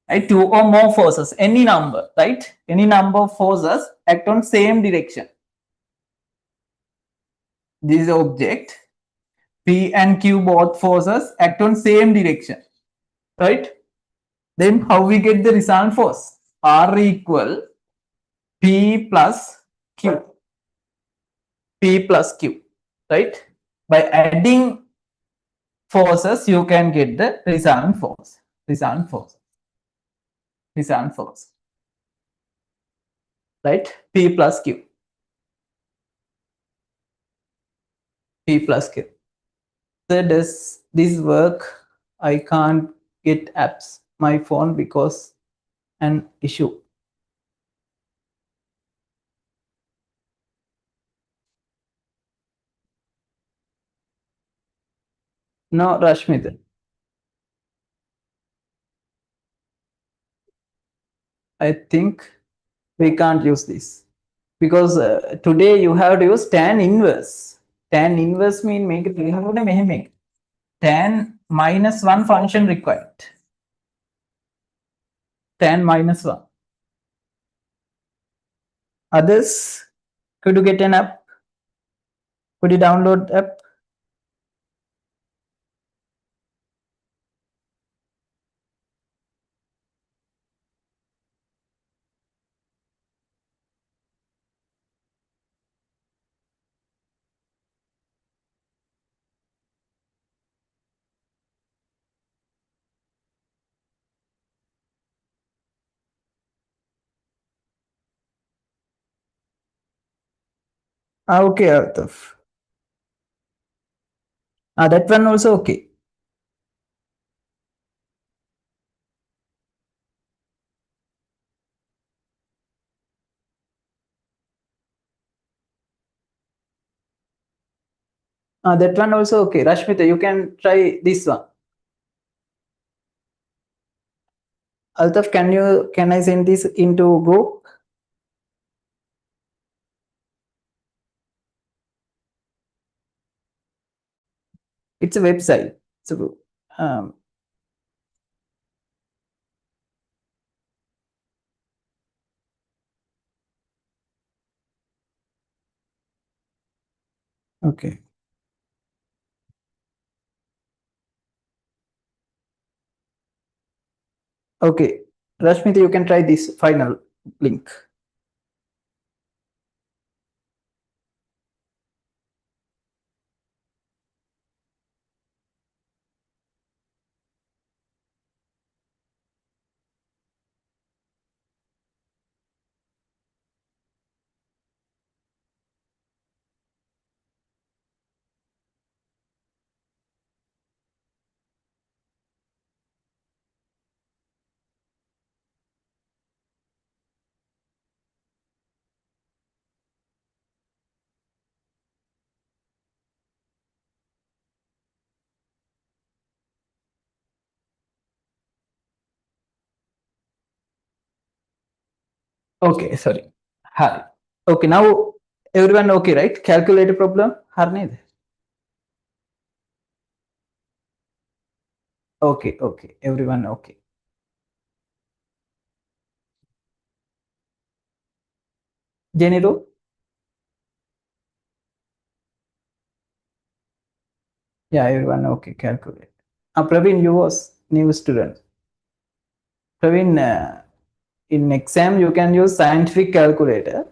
right? Two or more forces, any number, right? Any number of forces act on same direction. This object, P and Q both forces act on same direction, right? Then how we get the resultant force? R equal P plus Q. P plus Q, right? By adding forces, you can get the resultant force. Resultant force. Resultant force. Right? P plus Q. P plus Q. So does this work? I can't get apps my phone because an issue. No, Rashmit. I think we can't use this because today you have to use tan inverse. Tan inverse mean make it tan minus 1 function required. Tan minus 1. Others, could you get an app? Could you download app? Okay, Artaf. That one also okay. That one also okay. Rashmita, you can try this one. Altaf, can I send this into group? It's a website. So um, okay. Okay. Rashmita, you can try this final link. Okay, sorry. Hi. Okay, now everyone okay, right? Calculate problem. Harned. Okay, okay. Everyone okay. Genero? Yeah, everyone okay. Calculate. Praveen, you was new student. Praveen, in exam you can use scientific calculator.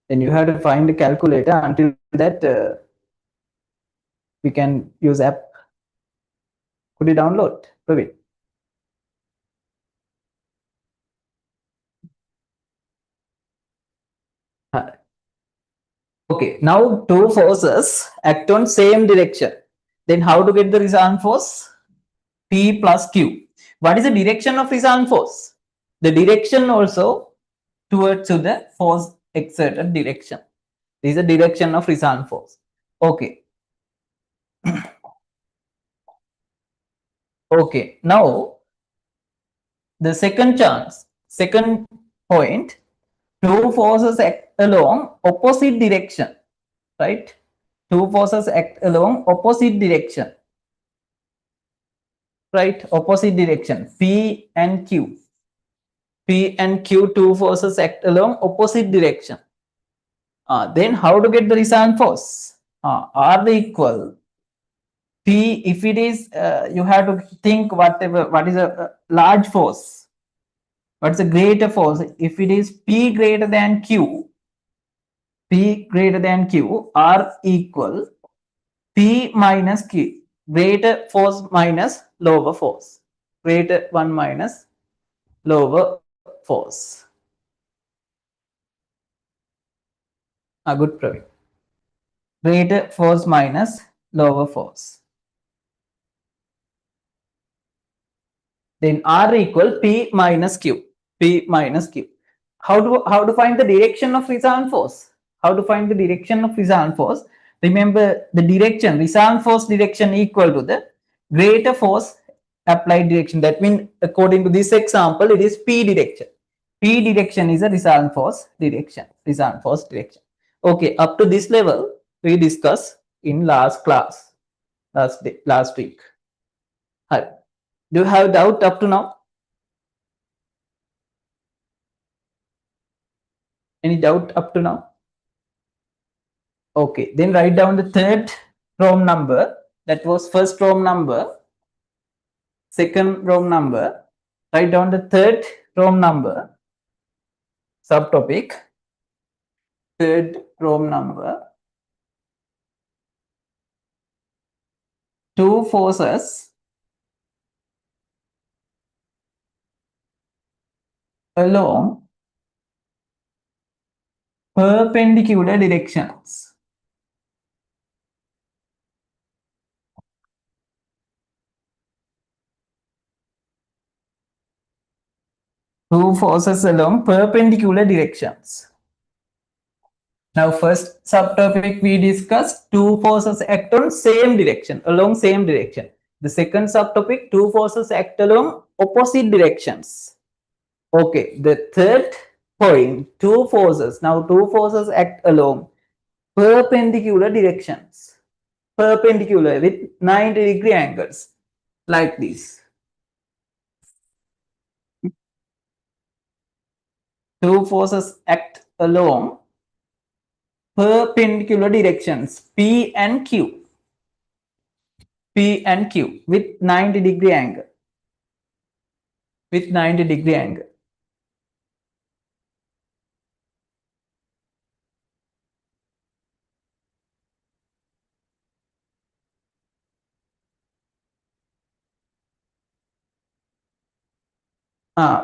Then you have to find a calculator. Until that, we can use app. Could you download, Praveen? Okay, now two forces act on same direction. Then how to get the resultant force? P plus Q. What is the direction of resultant force? The direction also towards to the force exerted direction. This is the direction of resultant force. Okay. Okay. Now the second point, two forces act along opposite direction, right? Two forces act along opposite direction, right? Opposite direction, P and Q. P and Q, two forces act along opposite direction. Then how to get the resultant force? R equal P. If it is, you have to think what is a large force. What's a greater force? If it is P greater than Q, P greater than Q, R equal P minus Q. Greater force minus lower force. Greater one minus lower force. Good, Praveen. Greater force minus lower force. Then R equal P minus Q. P minus Q. How to find the direction of resultant force? How to find the direction of resultant force? Remember the direction, resultant force direction equal to the greater force applied direction. That means according to this example, it is P direction. P direction is a resultant force direction. Resultant force direction. Okay, up to this level, we discussed in last class, last week. Hi. Do you have doubt up to now? Any doubt up to now? Okay, then write down the third room number. That was first room number, second room number. Write down the third room number, subtopic, third room number. Two forces along perpendicular directions. Two forces along perpendicular directions. Now, first subtopic we discussed, two forces act on same direction, along same direction. The second subtopic, two forces act along opposite directions. Okay, the third point, two forces. Now, two forces act along perpendicular directions. Perpendicular with 90-degree angles, like this. Two forces act along perpendicular directions, P and Q. P and Q with 90-degree angle. With 90-degree angle.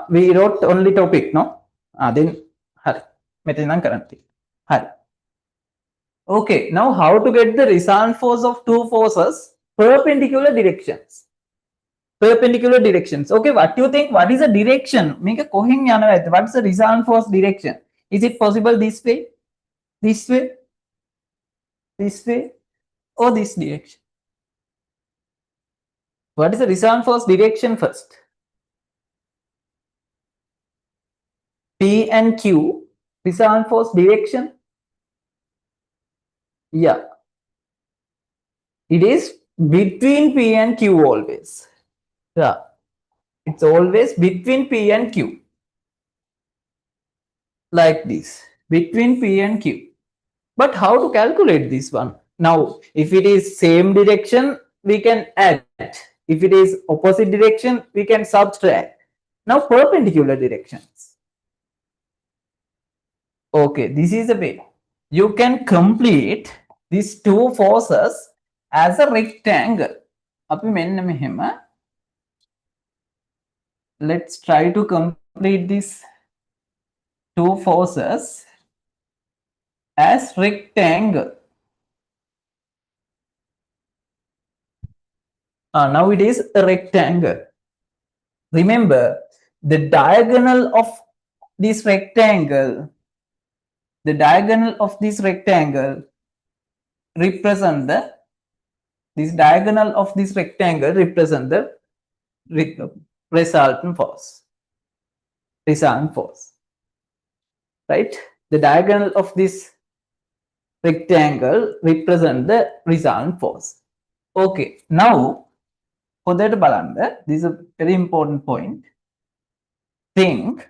We wrote only topic, no? Then hari. Metin currently. Hari. Okay, now how to get the resultant force of two forces perpendicular directions? Perpendicular directions. Okay, what do you think? What is the direction? Make a kohen yana. What's the resultant force direction? Is it possible this way, this way, this way, or this direction? What is the resultant force direction first? P and Q, resultant force direction. Yeah, it is between P and Q always. Yeah, it's always between P and Q. Like this, between P and Q. But how to calculate this one? Now, if it is same direction, we can add. If it is opposite direction, we can subtract. Now, perpendicular directions. Okay, this is the way. You can complete these two forces as a rectangle. Let's try to complete these two forces as rectangle. Now it is a rectangle. Remember, the diagonal of this rectangle, represent the resultant force. Right? The diagonal of this rectangle represent the resultant force. Okay, now for that balanda, this is a very important point. Think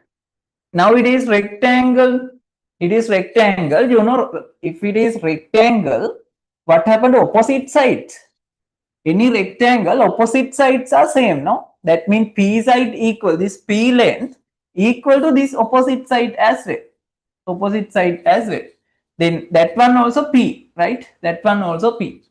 now it is rectangle. It is rectangle. You know, if it is rectangle, what happened to opposite sides? Any rectangle, opposite sides are same, no? That means P side equal, this P length equal to this opposite side as well. Opposite side as well. Then that one also P, right? That one also P.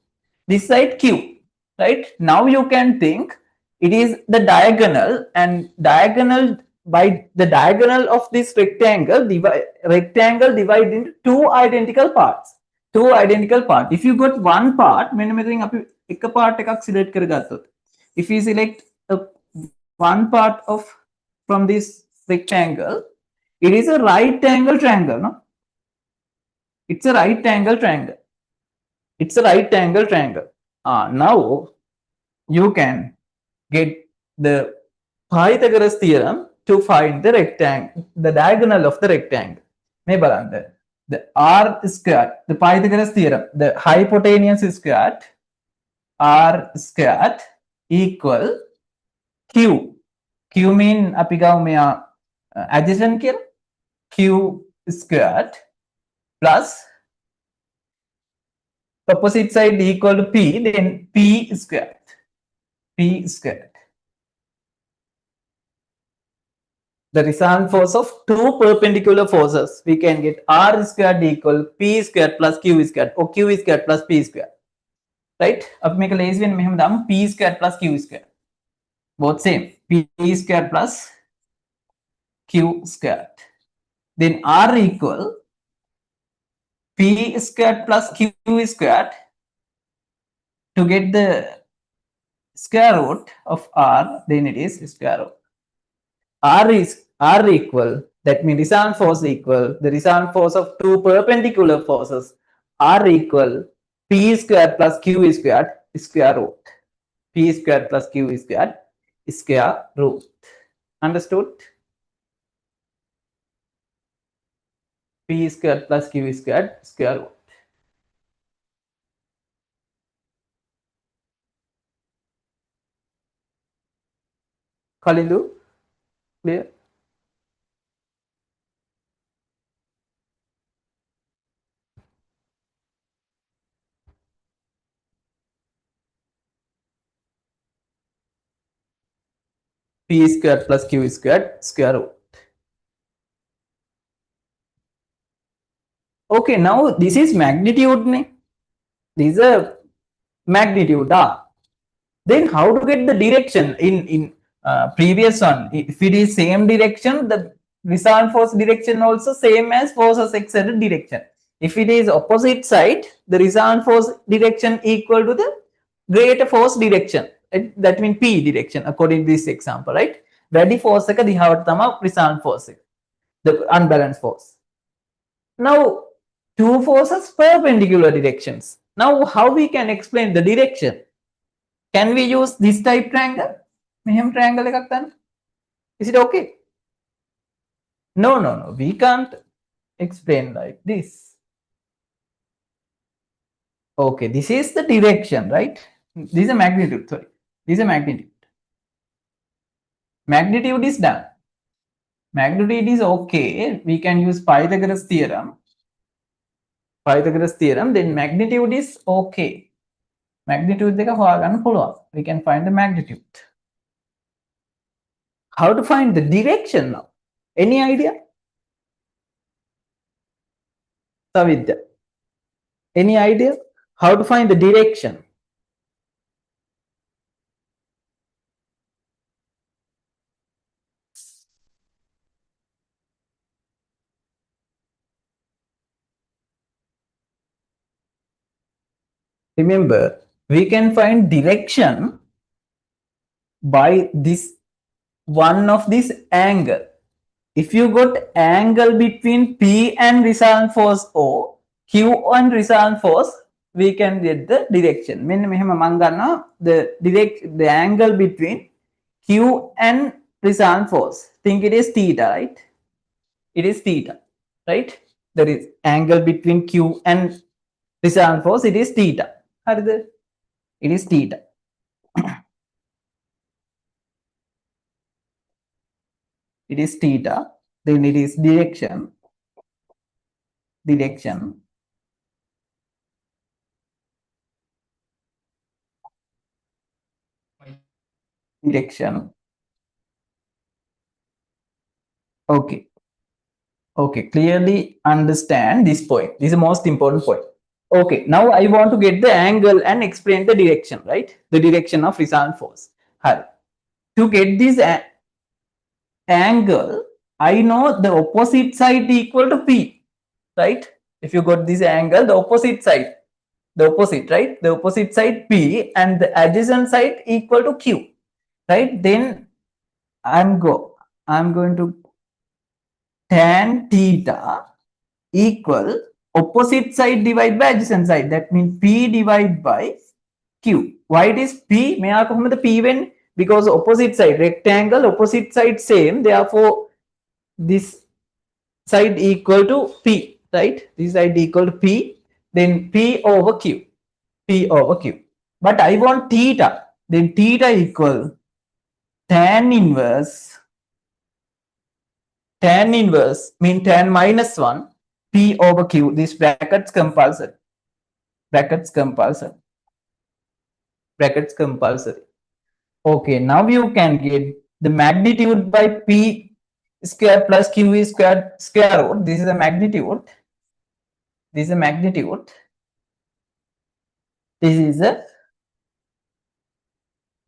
This side Q, right? Now you can think it is the diagonal, and diagonal by the diagonal of this rectangle divided into two identical parts. If you got one part, if you select one part of from this rectangle, it is a right angle triangle, no? It's a right angle triangle. Now you can get the Pythagoras theorem to find the rectangle, the diagonal of the rectangle. The R squared, the Pythagoras theorem, the hypotenuse squared, R squared equal Q. Q mean apigaumea adjacent here. Q squared plus opposite side equal to P, then P squared. P squared. The resultant force of two perpendicular forces, we can get R squared equal P squared plus Q squared, or Q squared plus P squared. Right? Up make a lazy one, P squared plus Q squared. Both same. P squared plus Q squared. Then R equal P squared plus Q squared. To get the square root of R, then it is square root. R is are equal, that means resultant force equal, the resultant force of two perpendicular forces are equal, P square plus Q squared square root. P square plus Q squared square root. Understood? P square plus Q squared square root. Kalilu, clear? P square plus Q squared square root. Okay, now this is magnitude. This is a magnitude. Then how to get the direction in previous one? If it is same direction, the resultant force direction also same as forces exerted direction. If it is opposite side, the resultant force direction equal to the greater force direction. That means P direction according to this example, right? වැඩි force එක දිහාවට තමයි resultant force එක. The unbalanced force. Now two forces perpendicular directions. Now how we can explain the direction? Can we use this type triangle? මෙහෙම triangle එකක් ගන්න. Is it okay? No, no, no. We can't explain like this. Okay, this is the direction, right? This is a magnitude, sorry. This is a magnitude. Magnitude is done. Magnitude is okay. We can use Pythagoras theorem. Pythagoras theorem, then magnitude is okay. Magnitude දෙක හොයාගන්න පුළුවන්. We can find the magnitude. How to find the direction now? Any idea? Savidya, any idea how to find the direction? Remember, we can find direction by this one of this angle. If you got angle between P and resultant force O, Q and resultant force, we can get the direction. The angle between Q and resultant force. Think it is theta, right? It is theta, right? There is angle between Q and resultant force. It is theta. It is theta. It is theta. Then it is direction. Direction. Direction. Okay. Okay. Clearly understand this point. This is the most important point. Okay. Now I want to get the angle and explain the direction, right? The direction of resultant force. To get this angle, I know the opposite side equal to P, right? If you got this angle, the opposite side, the opposite, right? The opposite side P and the adjacent side equal to Q, right? Then I'm going to tan theta equal opposite side divided by adjacent side. That means P divided by Q. Why it is P? May the P when? Because opposite side, rectangle, opposite side same. Therefore, this side equal to P, right? This side equal to P. Then P over Q. P over Q. But I want theta. Then theta equal tan inverse mean tan minus 1 P over Q. This brackets compulsory. Brackets compulsory. Brackets compulsory. Okay, now you can get the magnitude by P square plus Q squared square root. This is a magnitude. This is a magnitude. This is a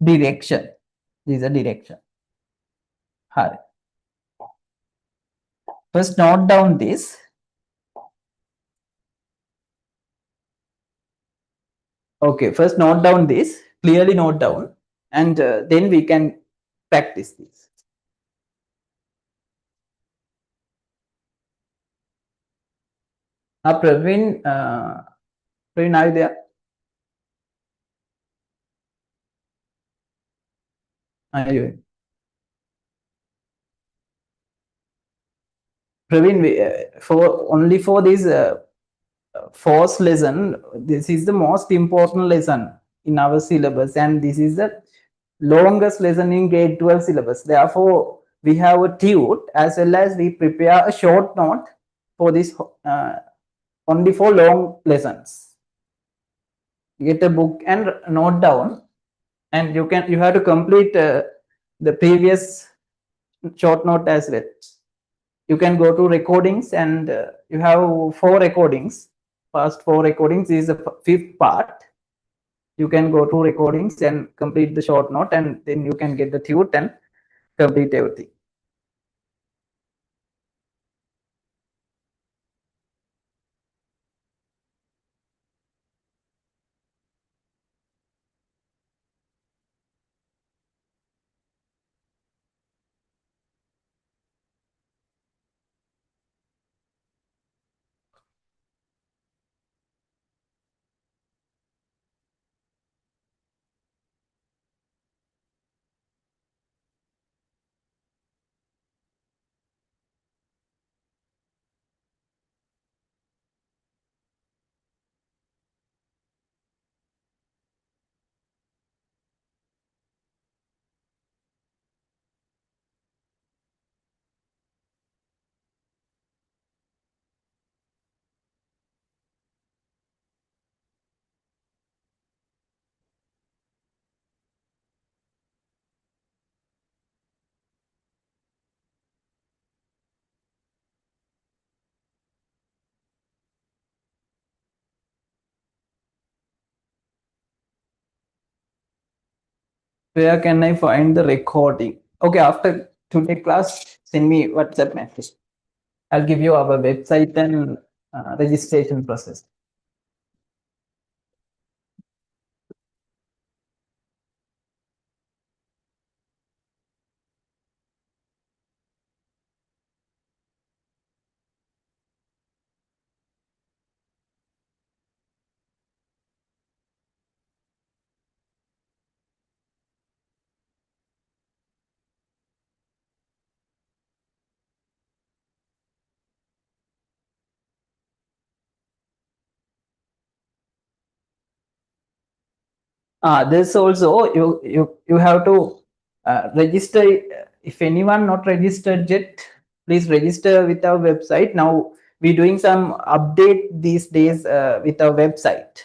direction. This is a direction. Hurry. First note down this. Okay, first note down this. Clearly note down. And then we can practice this. Praveen, are you there? Are you? Praveen, for only for this fourth lesson, this is the most important lesson in our syllabus, and this is the longest lesson in grade 12 syllabus. Therefore, we have a tute as well as we prepare a short note for this only for long lessons. Get a book and note down, and you have to complete the previous short note as well. You can go to recordings, and you have four recordings. First four recordings is the fifth part. You can go to recordings and complete the short note, and then you can get the tute and complete everything. Where can I find the recording? Okay, after today class, send me WhatsApp message. I'll give you our website and registration process. This also you have to register. If anyone not registered yet, please register with our website. Now we're doing some update these days with our website.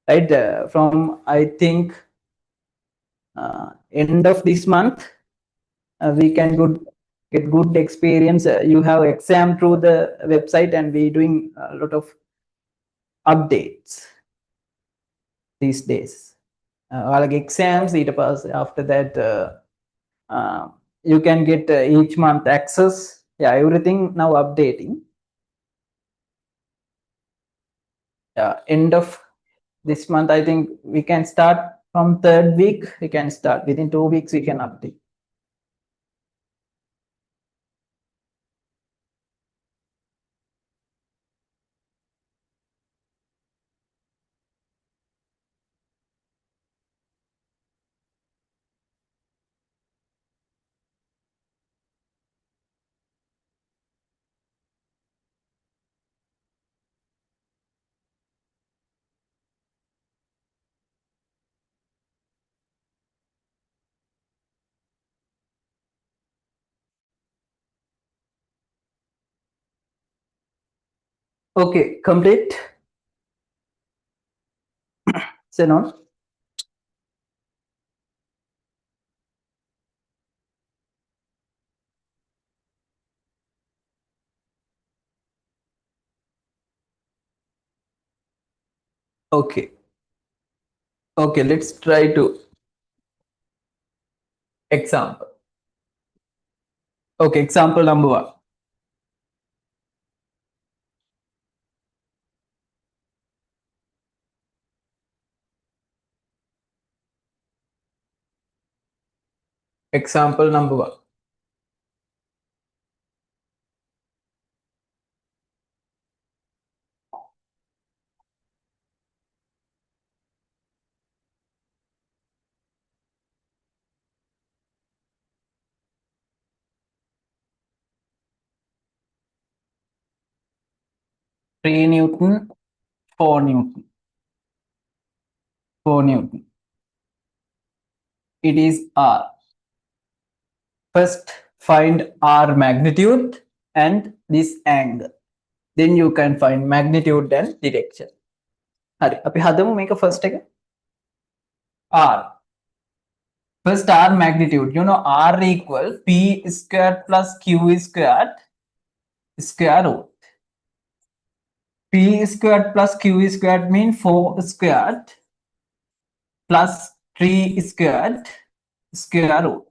Right, from I think end of this month, we can get good experience. You have exam through the website, and we're doing a lot of updates these days. Like exams, after that, you can get each month access. Yeah, everything now updating. End of this month, I think we can start from third week. We can start within 2 weeks. We can update. Okay, complete. Senon. Okay. Okay, let's try to example. Okay, example number 1. Example number 1. 3 Newton, 4 Newton, 4 Newton. It is R. First, find R magnitude and this angle. Then you can find magnitude and direction. හරි අපි හදමු මේක first එක R. First R magnitude. You know R equal P squared plus Q squared square root. P squared plus Q squared mean 4 squared plus 3 squared square root.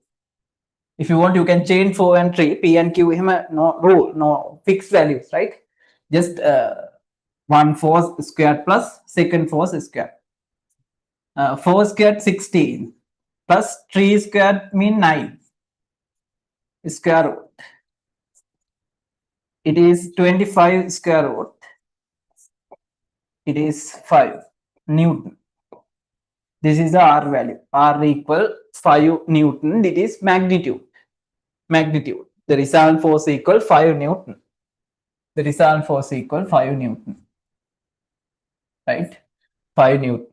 If you want, you can change 4 and 3. P and Q, no rule, no fixed values, right? Just 1 force squared plus second force squared. 4 squared 16 plus 3 squared mean 9 square root. It is 25 square root. It is 5 Newton. This is the R value. R equal 5 Newton. It is magnitude. Magnitude. The resultant force equal 5 Newton. The resultant force equal 5 Newton. Right? 5 Newton.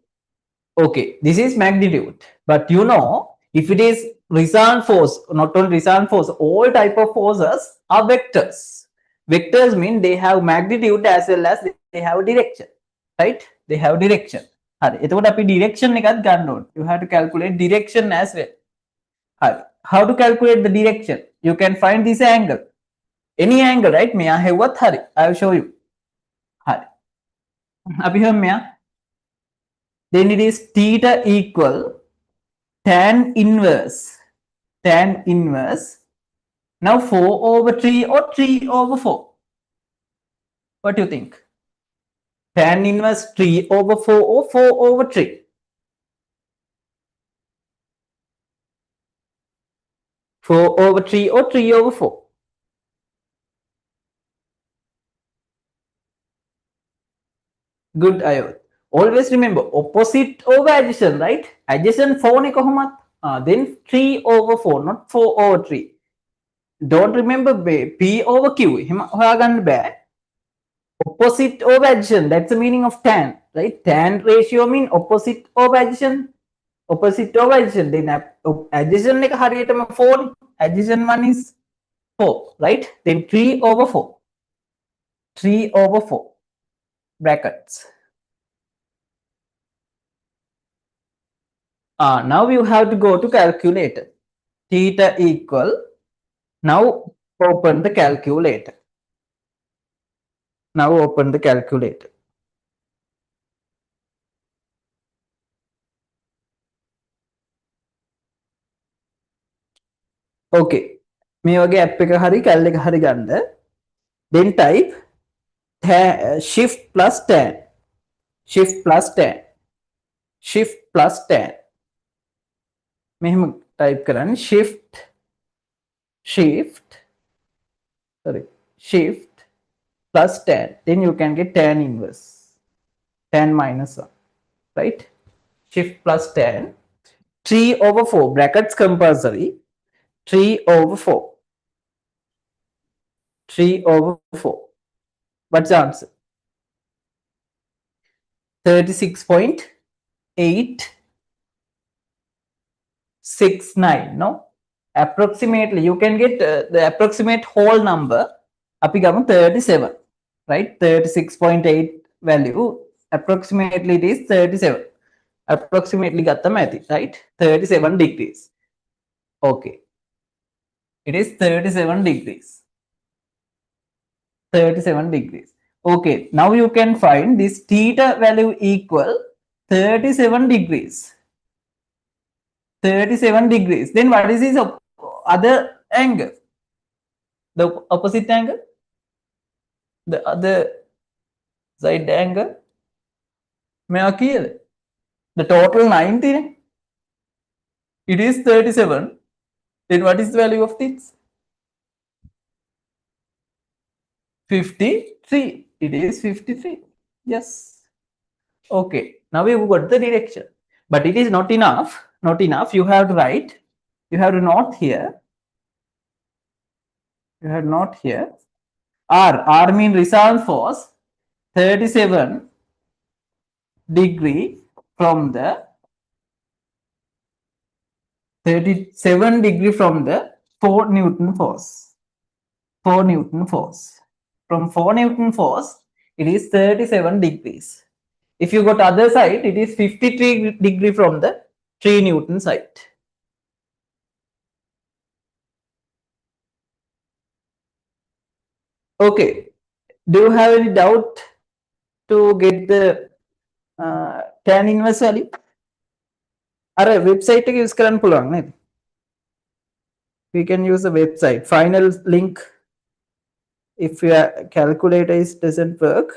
Okay, this is magnitude. But you know, if it is resultant force, not only resultant force, all type of forces are vectors. Vectors mean they have magnitude as well as they have direction. Right? They have direction. එතකොට අපි direction එකත් ගන්න ඕනේ. You have to calculate direction as well. How to calculate the direction? You can find this angle. Any angle, right? මෙයා හෙව්වත් හරි. I will show you. හරි. අපි හම් මෙයා. Then it is theta equal tan inverse. Tan inverse. Now 4 over 3 or 3 over 4. What do you think? Tan inverse 3 over 4 or 4 over 3. Four over 3 or 3 over 4. Good, Ayod. Always remember opposite over adjacent, right? Adjacent 4 ne kohomat. Then 3 over 4, not 4 over 3. Don't remember P over Q. Hema hoyaganna bæ. Opposite over adjacent, that's the meaning of tan, right? Tan ratio mean opposite over adjacent. Opposite over adjacent. Then adjacent එක හරියටම 4. Adjacent one is 4, right? Then 3 over 4. 3 over 4. Brackets. Now you have to go to calculator. Theta equal. Now open the calculator. Now open the calculator. Okay. මේ වගේ app එක හරි කැල් එක හරි ගන්න. Then type shift plus tan. Shift plus tan. Shift plus tan. මෙහෙම type කරන්න shift plus tan. Then you can get tan inverse. Tan minus 1. Right? Shift plus tan. 3 over 4. Brackets compulsory. 3 over 4. 3 over 4. What's the answer? 36.869. No? Approximately, you can get the approximate whole number. අපි ගමු 37. Right? 36.8 value. Approximately it is 37. Approximately ගත්තම ඇති. Right? 37 degrees. Okay. It is 37 degrees. 37 degrees. Okay, now you can find this theta value equal 37 degrees. 37 degrees. Then what is his other angle? The opposite angle? The other side angle? The total 90. It is 37. Then what is the value of this? 53. It is 53. Yes. Okay. Now we've got the direction. But it is not enough. Not enough. You have to write. You have to note here. You have note here. R. R mean resultant force. 37 degree from the 37 degree from the 4 Newton force. 4 Newton force. From 4 Newton force, it is 37 degrees. If you go to other side, it is 53 degree from the 3 Newton side. Okay. Do you have any doubt to get the tan inverse value? අර website එක use කරන්න පුළුවන් නේද? We can use the website. Final link. If your calculator doesn't work,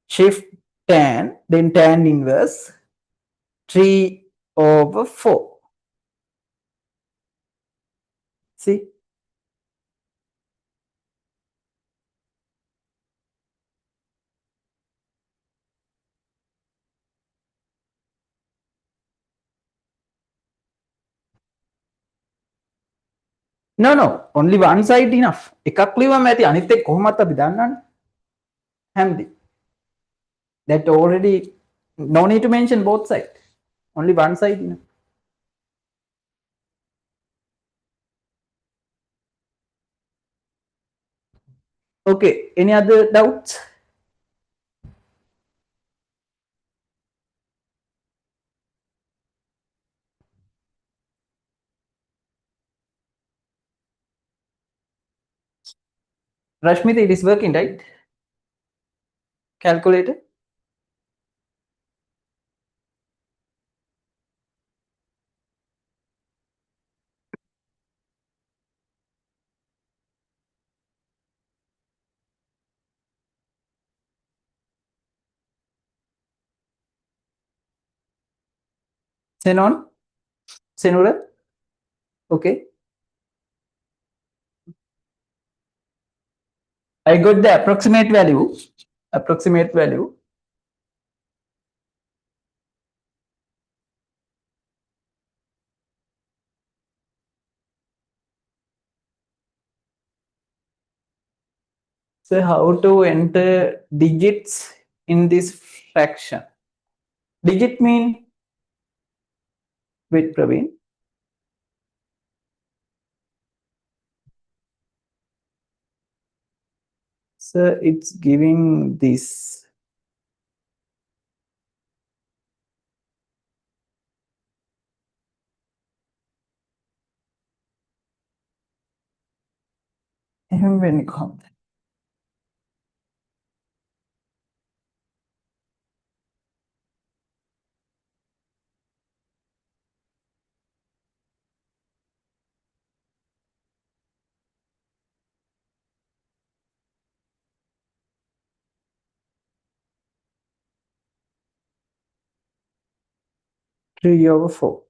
shift tan, then tan inverse 3/4. See? No. Only one side enough. එකක් ලියවම ඇති අනිත් එක කොහොමත් අපි දන්නවනේ. හැමදේ. That already no need to mention both sides. Only one side enough. Okay. Any other doubts? Rashmita, it is working, right? Calculator. Xenon. Senura. Okay. I got the approximate value. Approximate value. So how to enter digits in this fraction? Digit mean, wait Praveen. So it's giving this. When you come. 3/4.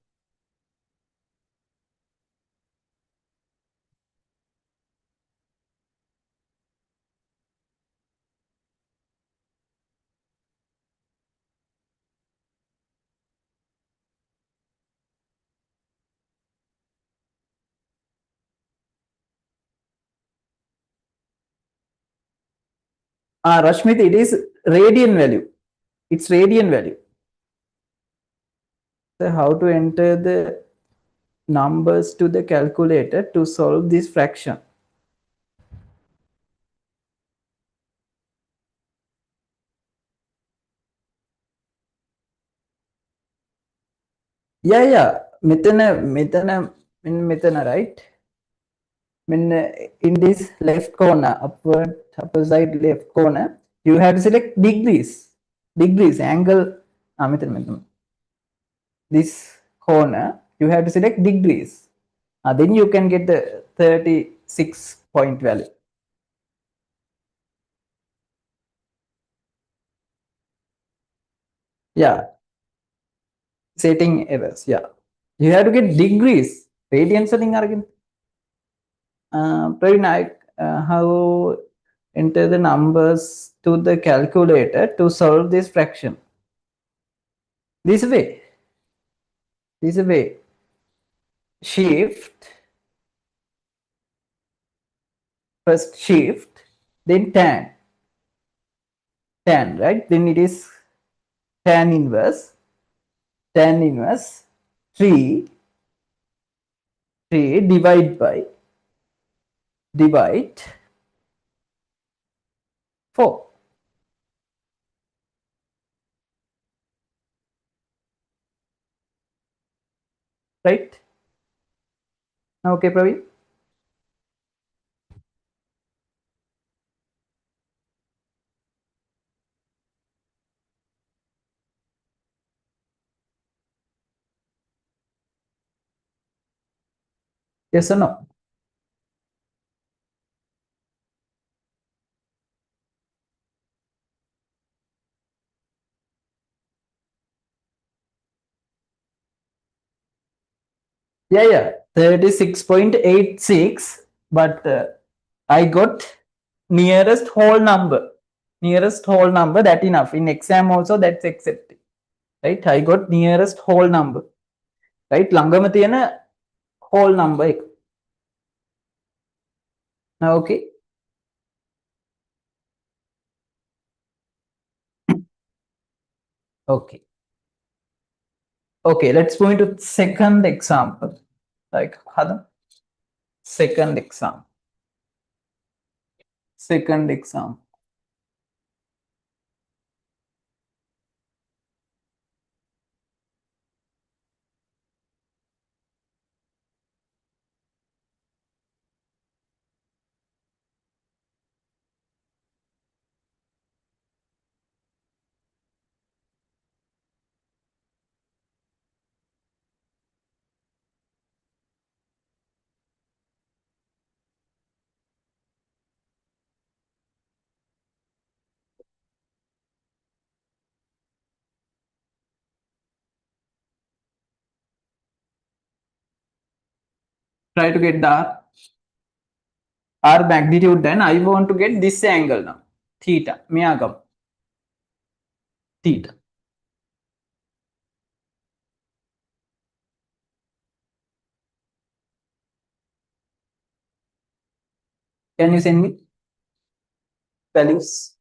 Rashmit, it is radian value. It's radian value. So how to enter the numbers to the calculator to solve this fraction? Yeah. මෙතන right? In this left corner, upper side left corner, you have to select degrees, angle. This corner, you have to select degrees. Then you can get the 36 point value. Yeah. Setting errors. Yeah. You have to get degrees. Radians again. Praveen, how enter the numbers to the calculator to solve this fraction? This way. Shift. First shift. then tan, right? Then it is tan inverse 3 divide 4, right? Okay, Praveen. Yes or no? Yeah, 36.86, but I got nearest whole number. Nearest whole number, that enough. In exam also, that's accepted. Right? I got nearest whole number. Right? ළඟම තියෙන whole number එක. Okay. Okay. Okay, let's go into second example. Like, second example. Second example. Try to get the R magnitude, then I want to get this angle now. Theta. Meagam. Theta. Can you send me values?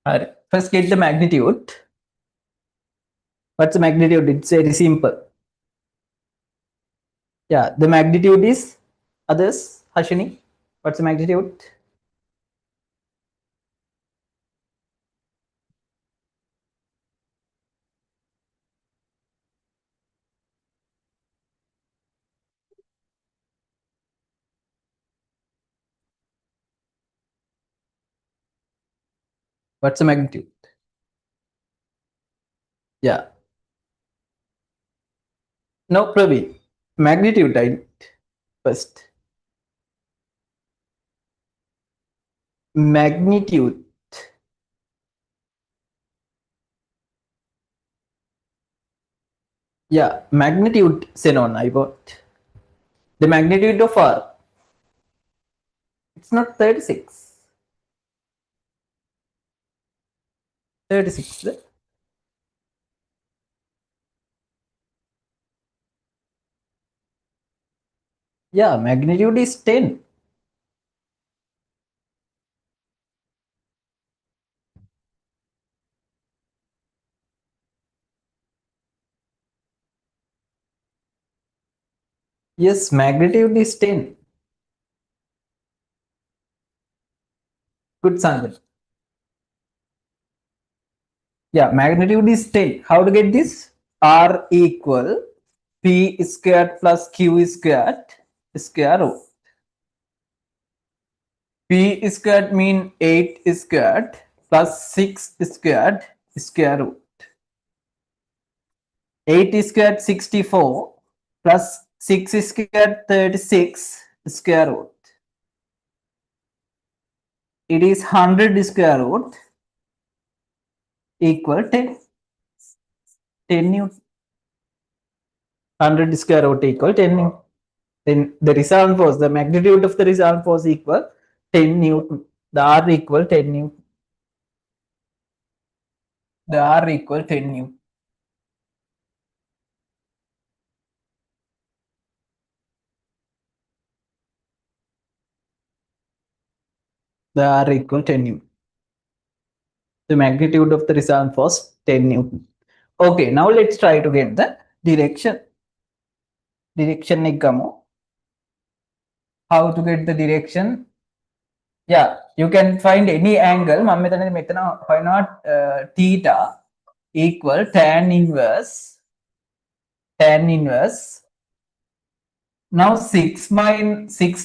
Alright. First get the magnitude. What's the magnitude? It's very simple. Yeah, the magnitude is others. Hashini, what's the magnitude? What's the magnitude? Yeah. No, Praveen. Magnitude, I first. Magnitude. Yeah, magnitude, Xenon, I got. The magnitude of R. It's not 36. 36. Yeah, magnitude is 10. Yes, magnitude is 10. Good, Sanjay. Yeah, magnitude is 10. How to get this? R equal P squared plus Q squared square root. P squared mean 8 squared plus 6 squared square root. 8 squared 64 plus 6 squared 36 square root. It is 100 square root equal 10. 10 Newton. 100 square root equal 10 Newton. Then the resultant force, the magnitude of the resultant force equal 10 Newton. The R equal 10 Newton. The R equal 10 Newton. The R equal 10 Newton. The magnitude of the resultant force 10 Newton. Okay, now let's try to get the direction. Direction ekkamu. How to get the direction? Yeah, you can find any angle. Why not theta equal tan inverse. Now 6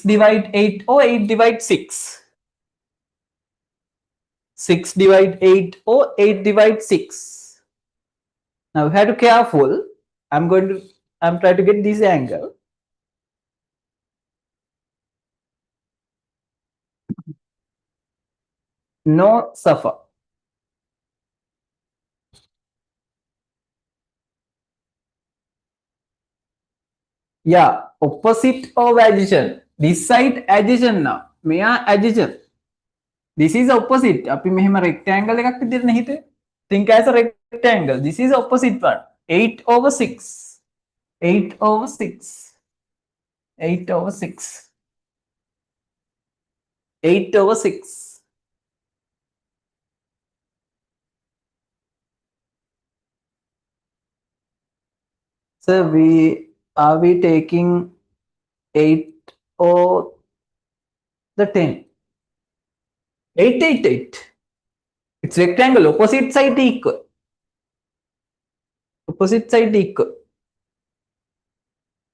divide 8 or 8 divide 6. 6 divide 8 or 8 divide 6. Now you have to be careful. I'm trying to get this angle. No suffer. Yeah, opposite of addition. This side addition now. Mea addition. This is opposite. අපි මෙහෙම rectangle එකක් විදිහට නේ හිතුවේ. Think as a rectangle. This is opposite one. 8 over 6. 8 over 6. 8 over 6. 8 over 6. So are we taking 8 or the 10? 8, 8, 8. It's rectangle. Opposite side equal. Opposite side equal.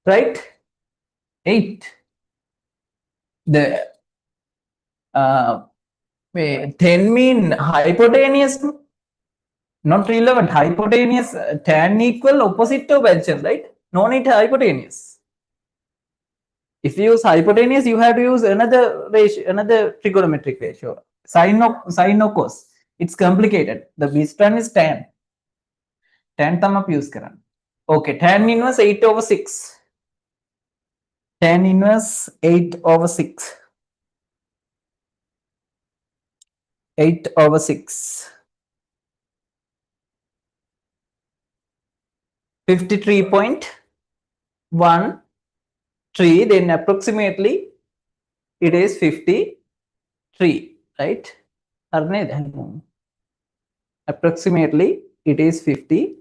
Right? 8. The 10 mean hypotenuse. Not relevant. Hypotenuse, tan equal opposite of adjacent, right? No need hypotenuse. If you use hypotenuse, you have to use another ratio, another trigonometric ratio. Sine or cos. It's complicated. The best one is tan. Tan thumb up use karan. Okay, tan inverse 8 over 6. Tan inverse 8 over 6. 8 over 6. 53.13. Then approximately it is 53, right? Approximately it is 53.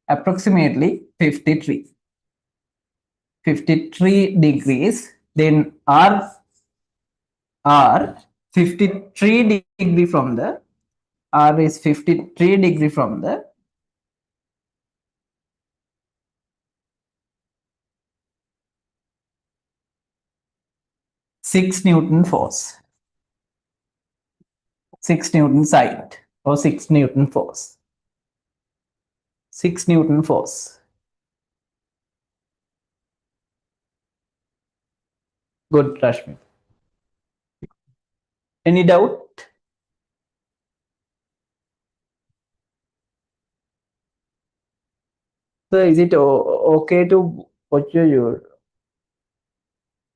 Approximately 53. 53 degrees. Then R 53 degree from the R is 53 degree from the six Newton force. 6 Newton side or 6 Newton force. 6 Newton force. Good, Rashmi. Any doubt? So is it okay to watch your?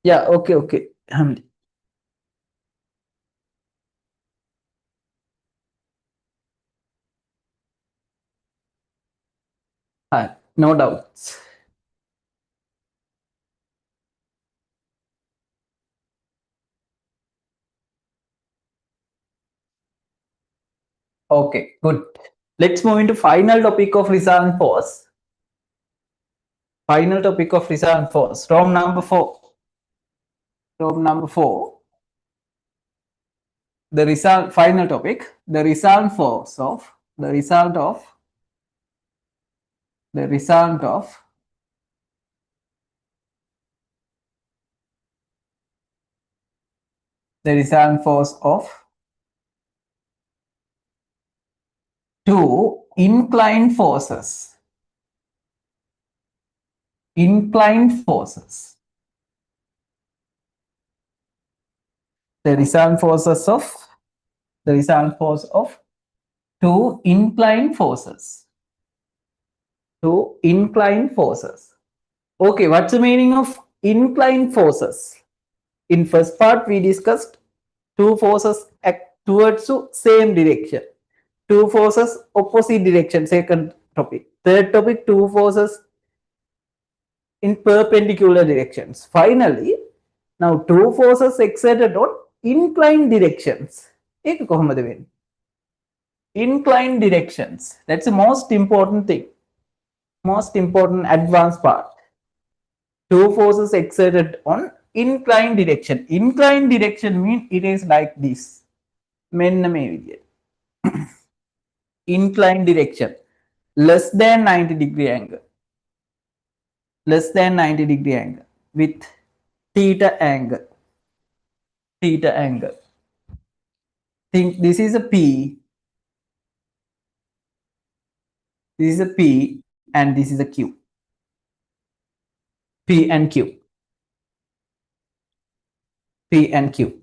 Yeah, okay. Hamdi. No doubts. Okay, good. Let's move into final topic of resultant force. Final topic of resultant force. Row number 4. Row number 4. The result, final topic, the result force of the result of the resultant force of two inclined forces. Inclined forces. The resultant forces of the resultant force of two inclined forces. Two inclined forces. Okay, what's the meaning of inclined forces? In first part, we discussed two forces act towards the same direction. Two forces opposite direction, second topic. Third topic, two forces in perpendicular directions. Finally, now two forces exerted on inclined directions. Inclined directions. That's the most important thing. Most important advanced part. Two forces exerted on inclined direction. Inclined direction means it is like this. Inclined direction. Less than 90-degree angle. Less than 90-degree angle with theta angle. Theta angle. Think this is a P. This is a P and this is a Q. P and Q. P and Q.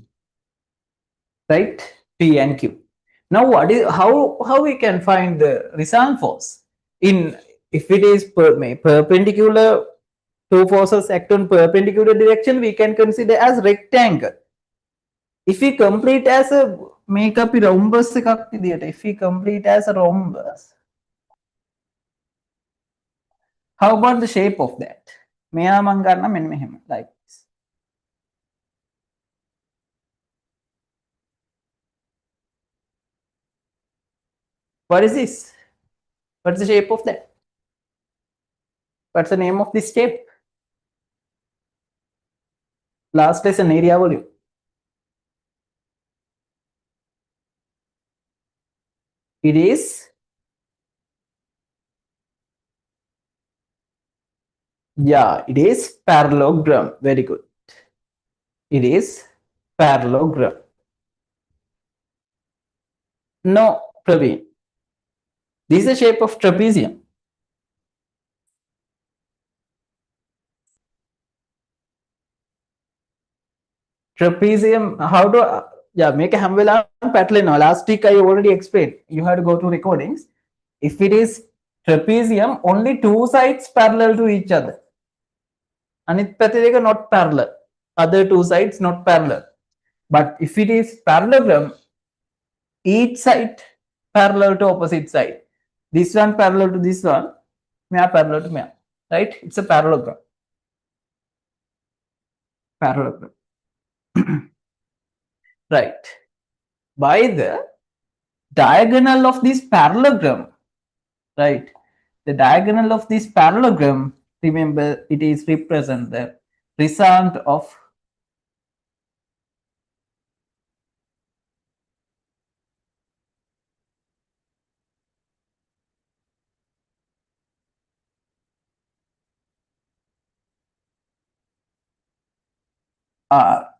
Right? P and Q. Now, what is how we can find the resultant force in if it is perpendicular, two forces act on perpendicular direction, we can consider as rectangle. If we complete as a make up rhombus, if we complete as a rhombus, how about the shape of that? Like this. What is this? What's the shape of that? What's the name of this shape? Last lesson, area volume. It is, yeah, it is parallelogram. Very good. It is parallelogram. No, Praveen. This is the shape of trapezium. Trapezium, how do yeah, make a Hamwell pattern. Last week I already explained. You have to go to recordings. If it is trapezium, only two sides parallel to each other. Anit pathideka not parallel. Other two sides not parallel. But if it is parallelogram, each side parallel to opposite side. This one parallel to this one, mea parallel to mea. Right? It's a parallelogram. Parallelogram. Right. By the diagonal of this parallelogram, right? The diagonal of this parallelogram, remember, it is represent the resultant of R.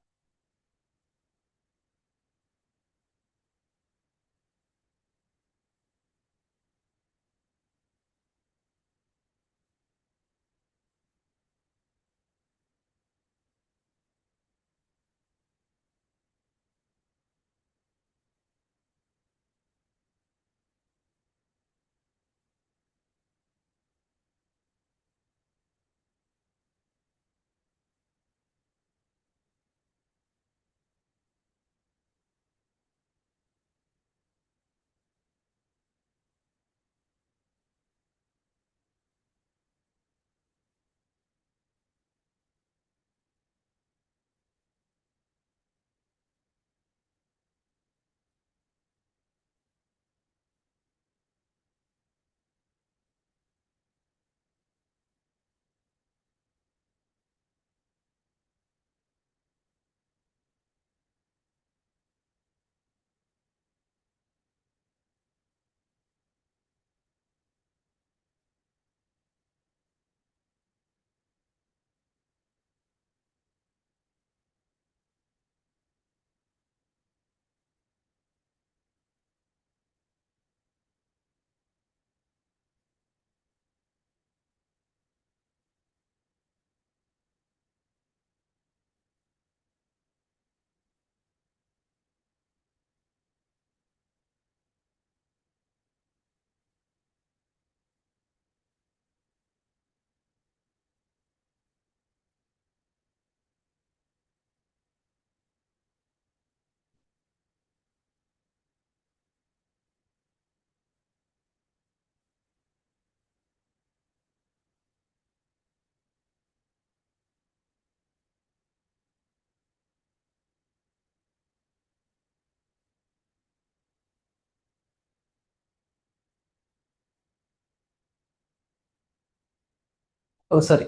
Oh, sorry.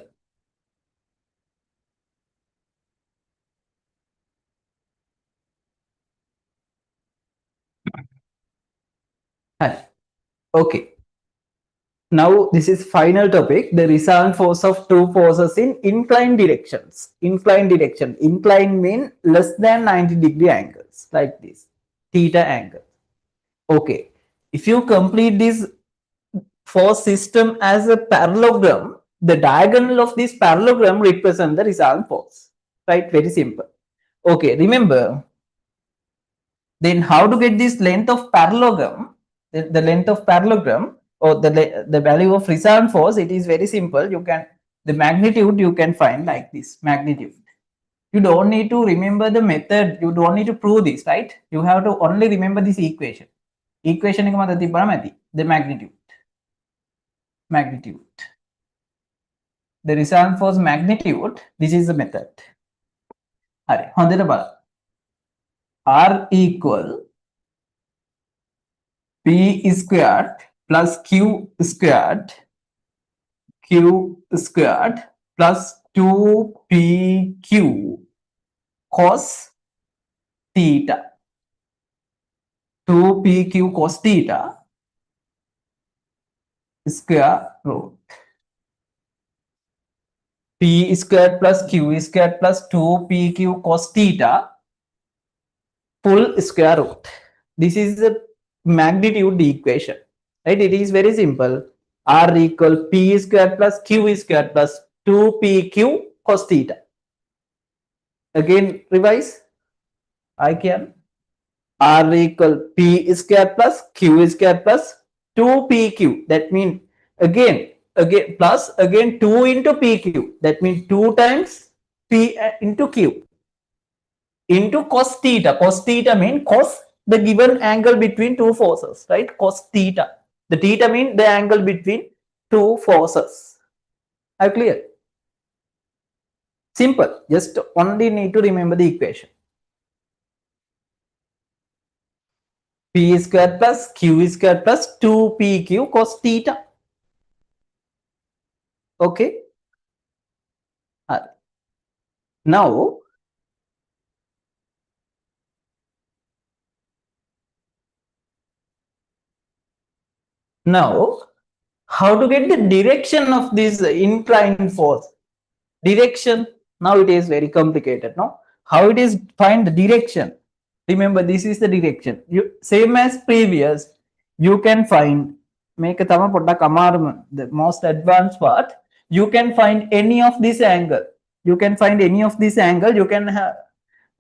Hi. Okay. Now this is final topic, the resultant force of two forces in inclined directions. Inclined direction. Inclined mean less than 90-degree angles, like this. Theta angle. Okay. If you complete this force system as a parallelogram, the diagonal of this parallelogram represents the resultant force. Right? Very simple. Okay. Remember, then how to get this length of parallelogram? The length of parallelogram, or the value of resultant force, it is very simple. You can, the magnitude you can find like this magnitude. You don't need to remember the method. You don't need to prove this, right? You have to only remember this equation. Equation the magnitude. Magnitude. The resultant force magnitude. This is the method. R equal P squared plus Q squared plus 2PQ cos theta. 2PQ cos theta square root. P squared plus Q squared plus 2PQ cos theta full square root. This is the magnitude equation. Right? It is very simple. R equal P squared plus Q squared plus 2PQ cos theta. Again, revise. I can. R equal P square plus Q square plus 2PQ. That means again plus again 2 into PQ. That means 2 times P into Q into cos theta. Cos theta means cos the given angle between two forces, right? Cos theta. The theta means the angle between two forces. Are you clear? Simple. Just only need to remember the equation. P square plus Q square plus 2PQ cos theta. Okay. Now, how to get the direction of this inclined force? Direction. Now it is very complicated. No, how it is find the direction? Remember, this is the direction. You same as previous. You can find make a the most advanced part. You can find any of this angle. You can find any of this angle. You can have.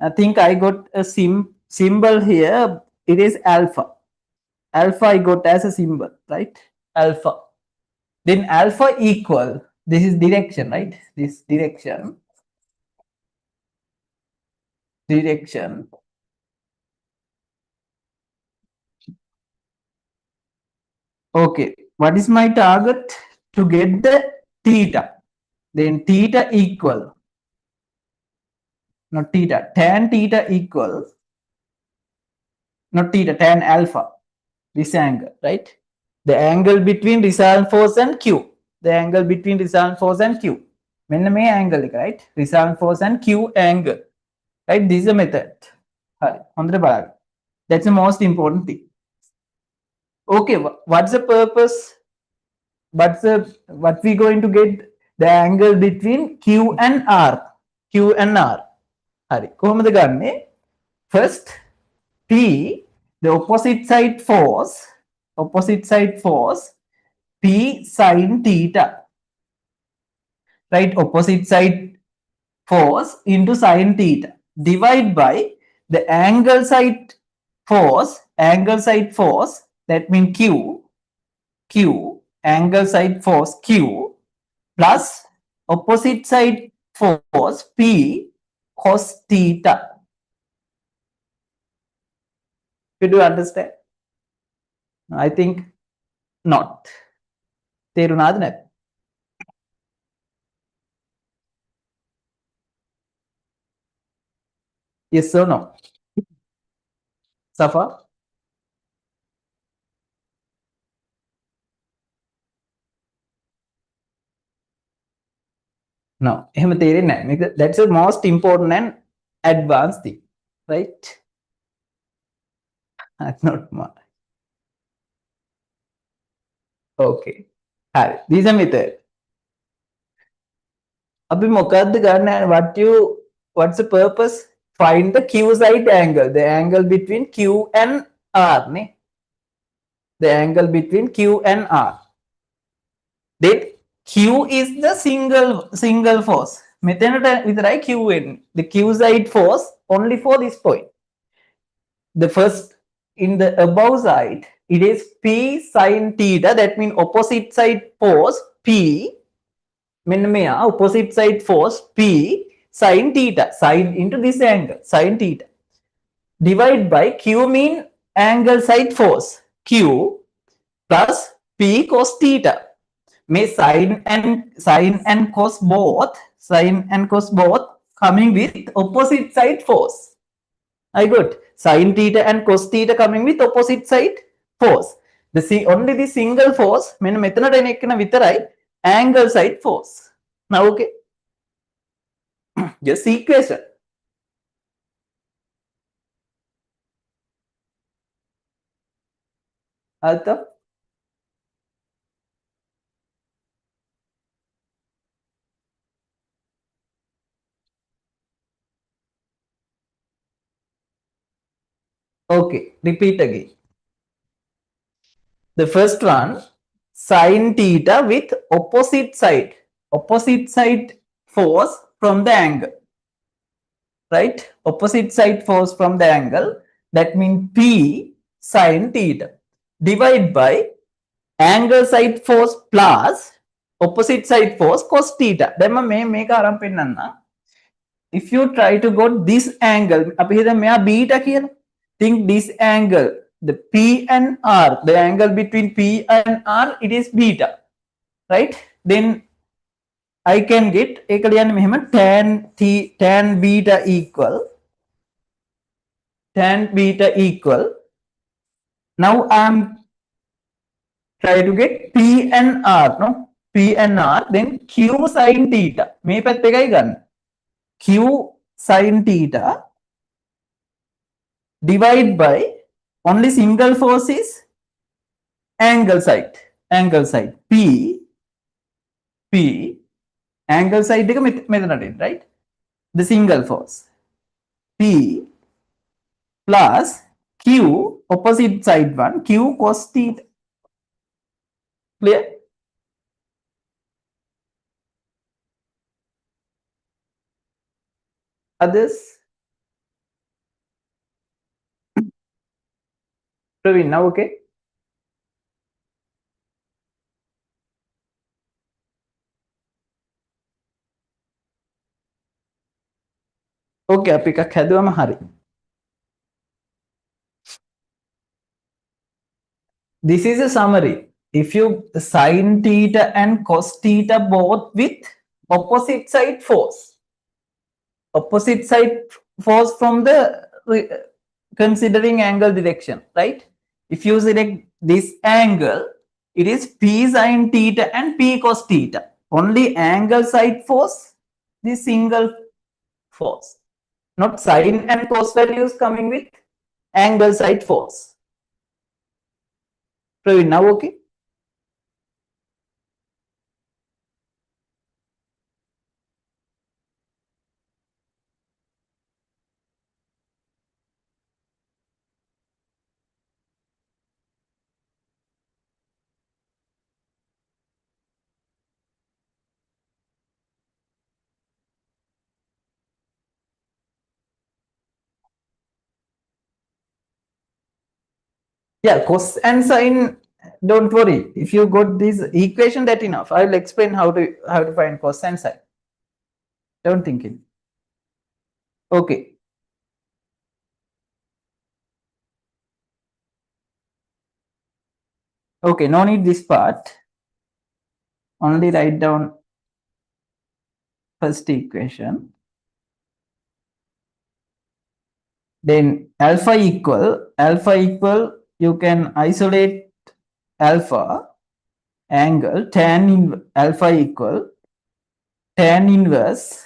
I think I got a symbol here. It is alpha. Alpha I got as a symbol, right? Alpha. Then alpha equal, this is direction, right? This direction. Okay. What is my target? To get the theta. Then theta equal, not theta, tan theta equal, not theta, tan alpha. This angle, right? The angle between resultant force and Q. The angle between resultant force and Q. මෙන්න මේ angle එක, right? Resultant force and Q angle. Right? This is a method. හරි. හොඳට බලන්න. That's the most important thing. Okay, what's the purpose? What we going to get the angle between Q and R? Q and R. හරි. කොහොමද ගන්නෙ? First, P, the opposite side force, P sin theta. Right? Opposite side force into sin theta. Divide by the angle side force, that means angle side force Q plus opposite side force P cos theta. Did you understand? I think not. තේරුණාද නැත්? Yes or no? Safa? No, එහෙම තේරෙන්නේ නැහැ. That's the most important and advanced thing, right? That's not much. Okay. හරි. These are method. අපි මොකද්ද ගන්න? What's the purpose? Find the q side angle, the angle between q and r නේ. The angle between q and r. Then q is the single force. මෙතනට විතරයි q වෙන්නේ. The q side force only for this point. The first in the above side, it is p sin theta. That means opposite side force p. මෙන්න මෙයා opposite side force p sin theta. Sin into this angle sin theta. Divide by q mean angle side force q plus p cos theta. May sin and cos both coming with opposite side force. I got sin theta and cos theta coming with opposite side force. Only the single force මෙන්න මෙතනට එන එක විතරයි angle side force. Now okay. Just equation. Artha? Okay, repeat again. The first one, sin theta with opposite side force from the angle, right? Opposite side force from the angle, that means p sin theta. Divide by angle side force plus opposite side force cos theta. Then මේක අරන් පෙන්නන්න. If you try to go this angle, අපි හිතමු මෙයා beta කියලා. Think this angle, the p and r, the angle between p and r, it is beta, right? Then I can get ඒක ලියන්නේ මෙහෙම tan beta equal now I am try to get p and r, no? P and r, then q sin theta. මේ පැත්ත එකයි ගන්න. Q sin theta divide by only single force is angle side p angle side එක මෙතනට එන්න, right? The single force p plus q opposite side one q cos theta. Clear? Others? Praveen, now okay? Okay, අපි එකක් හැදුවම හරි. This is a summary. If you sin theta and cos theta both with opposite side force from the considering angle direction, right? If you select this angle, it is p sin theta and p cos theta. Only angle side force, the single force, not sin and cos values coming with angle side force. Praveen, now okay? Yeah, cos and sine, don't worry. If you got this equation, that enough. I will explain how to find cos and sine. Don't think it. Okay. Okay, no need this part. Only write down first equation. Then alpha equal, you can isolate alpha angle tan in alpha equal tan inverse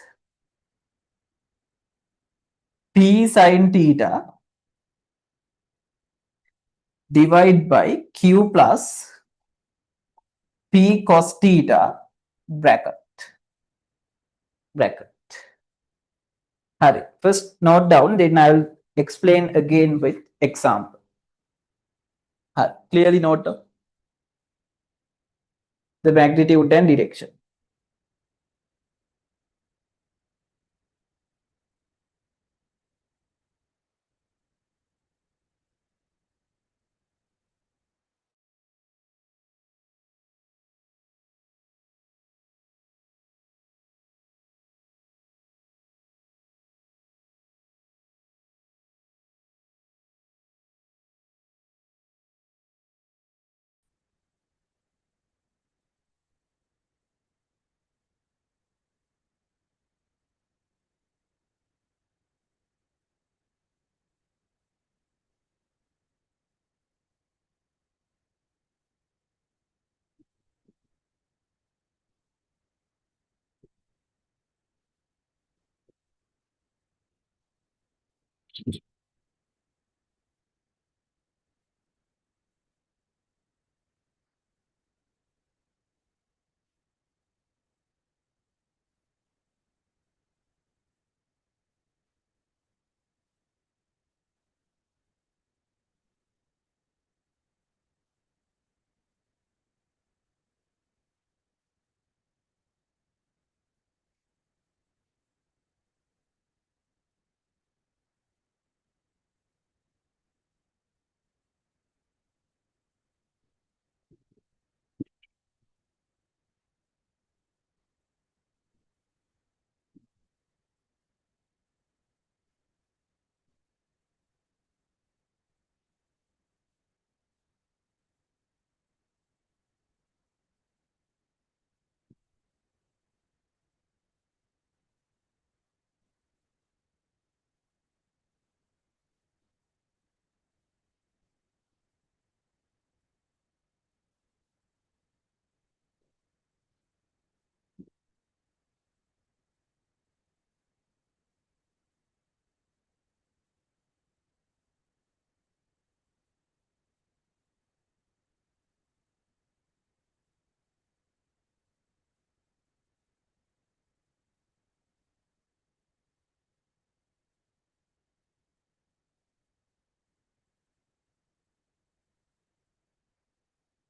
P sin theta divided by Q plus P cos theta bracket. Hari, first note down, then I'll explain again with example. Hari, clearly note down the magnitude and direction.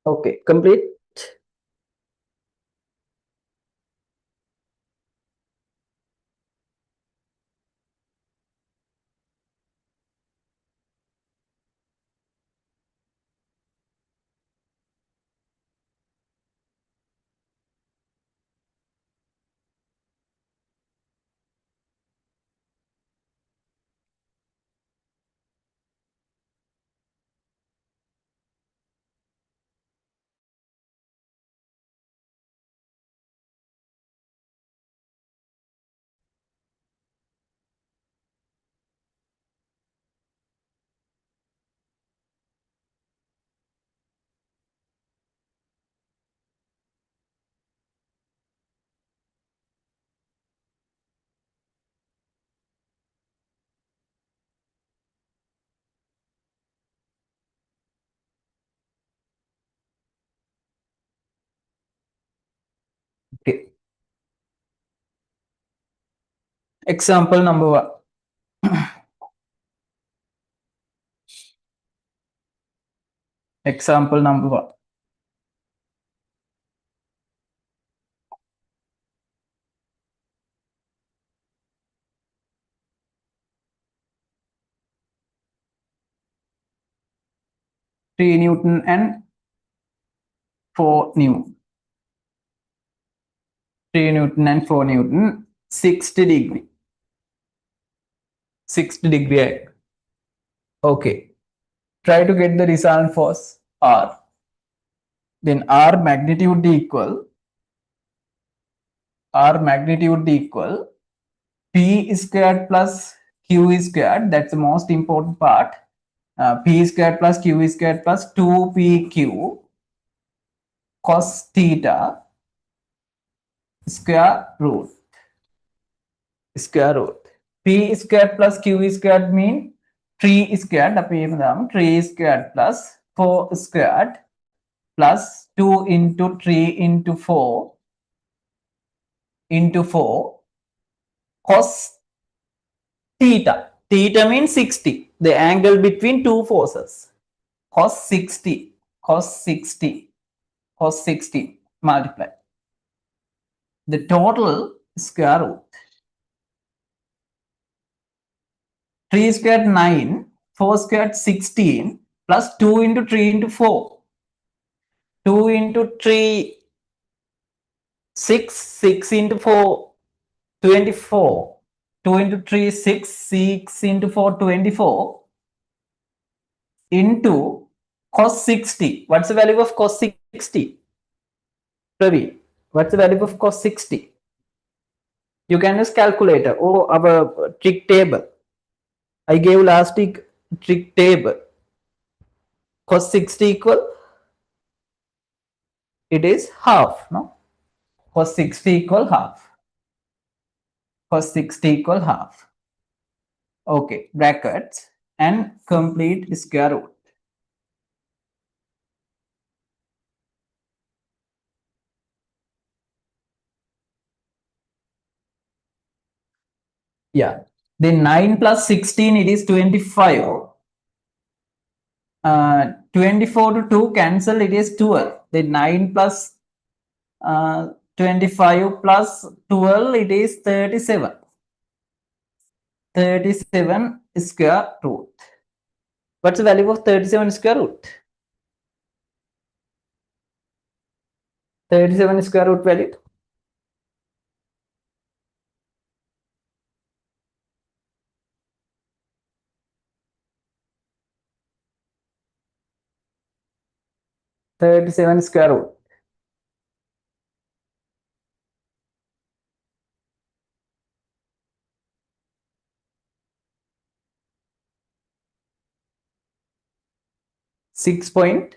Okay, complete. Okay. Example number one. Example number one. Three Newton and 4 Newton. 3 Newton and 4 Newton, 60 degree. 60 degree angle. Okay. Try to get the resultant force R. Then R magnitude equal P squared plus Q squared. That's the most important part. P squared plus Q squared plus 2PQ cos theta square root. Square root. P squared plus Q squared mean 3 squared. 3 squared plus 4 squared plus 2 into 3 into 4 into 4 cos theta. Theta means 60. The angle between two forces. Cos 60. Cos 60. Cos 60 multiply. The total square root. 3 squared 9, 4 squared 16 plus 2 into 3 into 4. 2 into 3, 6, 6 into 4, 24. 2 into 3, 6, 6 into 4, 24 into cos 60. What's the value of cos 60? Ravi, what's the value of cos 60? You can use calculator or our trick table. I gave last week trick table. Cos 60 equal, it is half, no? Cos 60 equal half. Cos 60 equal half. Okay, brackets and complete square root. Yeah, then 9 plus 16, it is 25. 24 to 2 cancel, it is 12. Then 9 plus 25 plus 12, it is 37. 37 square root. What's the value of 37 square root? 37 square root value. (37 square root). Six point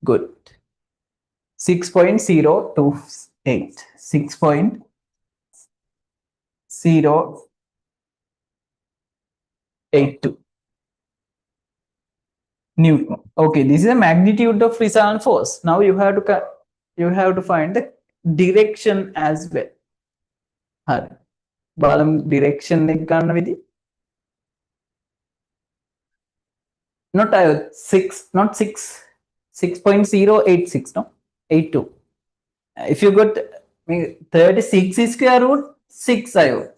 good. 6.028. 6.082 Newton. Okay, this is the magnitude of resultant force. Now you have to find the direction as well. හරි. බලමු direction එක ගන්න විදිහ. Not 6, not 6. 6.086, no? 82. If you got 36 square root, 6 I got.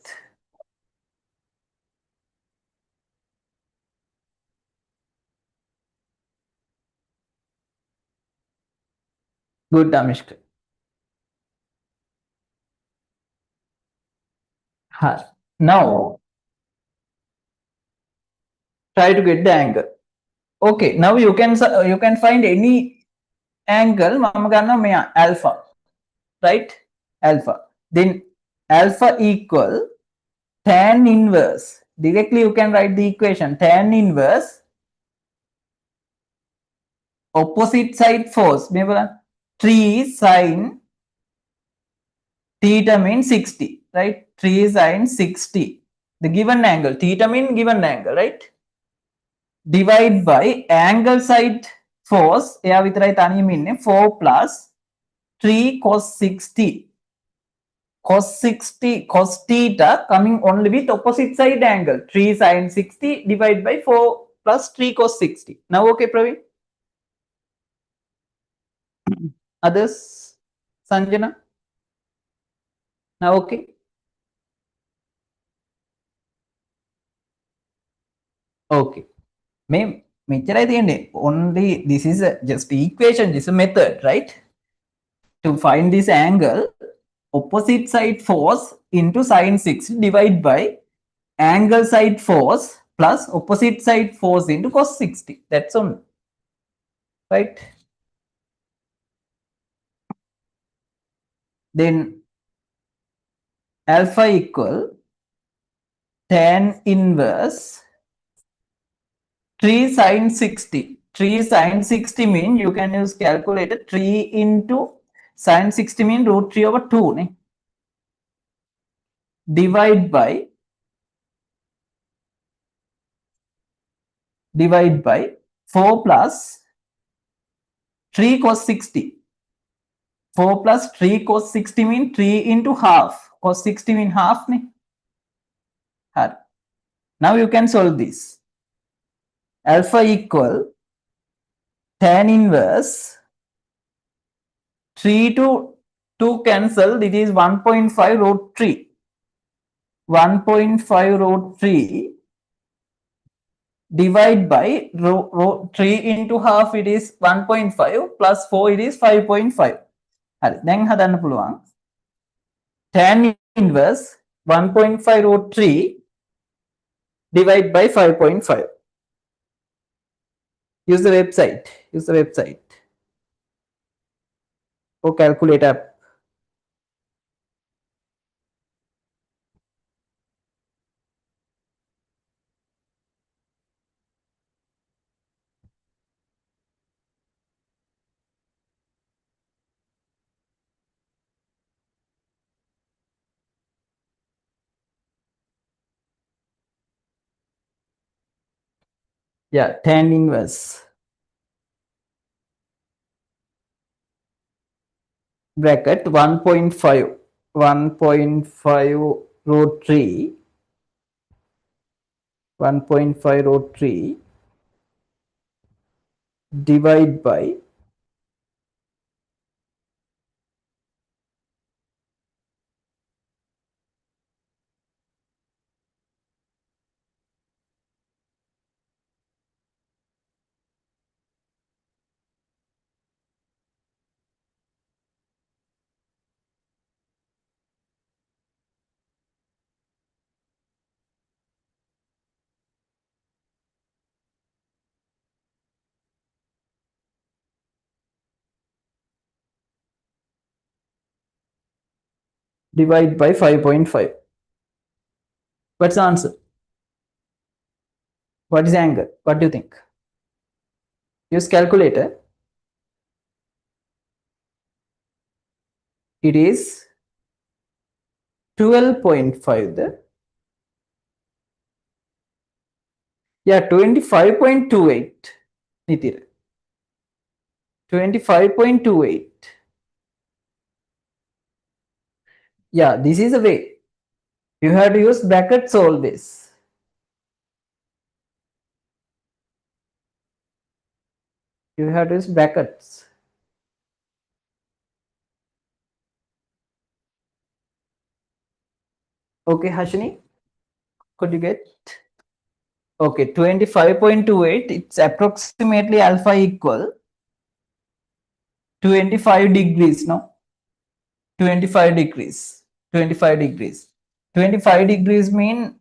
Good, Amishka. Now, try to get the angle. Okay, now you can find any angle. Alpha, right? Alpha. Then alpha equal tan inverse. Directly you can write the equation. Tan inverse opposite side force. 3 sine theta means 60, right? 3 sine 60. The given angle. Theta means given angle, right? Divide by angle side force. 4 plus 3 cos 60. Cos 60, cos theta coming only with opposite side angle. 3 sine 60 divided by 4 plus 3 cos 60. Now okay, Praveen? Others? Sanjana? Now okay? Okay. Only this is just equation, this is a method, right? To find this angle, opposite side force into sine 60 divided by angle side force plus opposite side force into cos 60. That's all, right? Then alpha equal tan inverse 3 sine 60. 3 sine 60 mean you can use calculator. 3 into sine 60 mean root 3 over 2. Ne? divide by 4 plus 3 cos 60. 4 plus 3 cos 60 mean 3 into half. Cos 60 mean half. Now you can solve this. Alpha equal tan inverse 3 to 2 cancel. It is 1.5 root 3. 1.5 root 3 divide by 3 into half, it is 1.5 plus 4, it is 5.5. Then hadanna puluwan. Tan inverse 1.5 root 3 divide by 5.5. Use the website. Or calculator. Yeah, tan inverse bracket 1.5 root 3 1.5 root 3 divide by 5.5. What's the answer? What is the angle? What do you think? Use calculator. It is 12.5 there. Yeah, 25.28. Nitira. 25.28. Yeah, this is a way. You have to use brackets always. You have to use brackets. Okay, Hashini, could you get? Okay, 25.28. It's approximately alpha equal 25 degrees, no? 25 degrees. 25 degrees. 25 degrees mean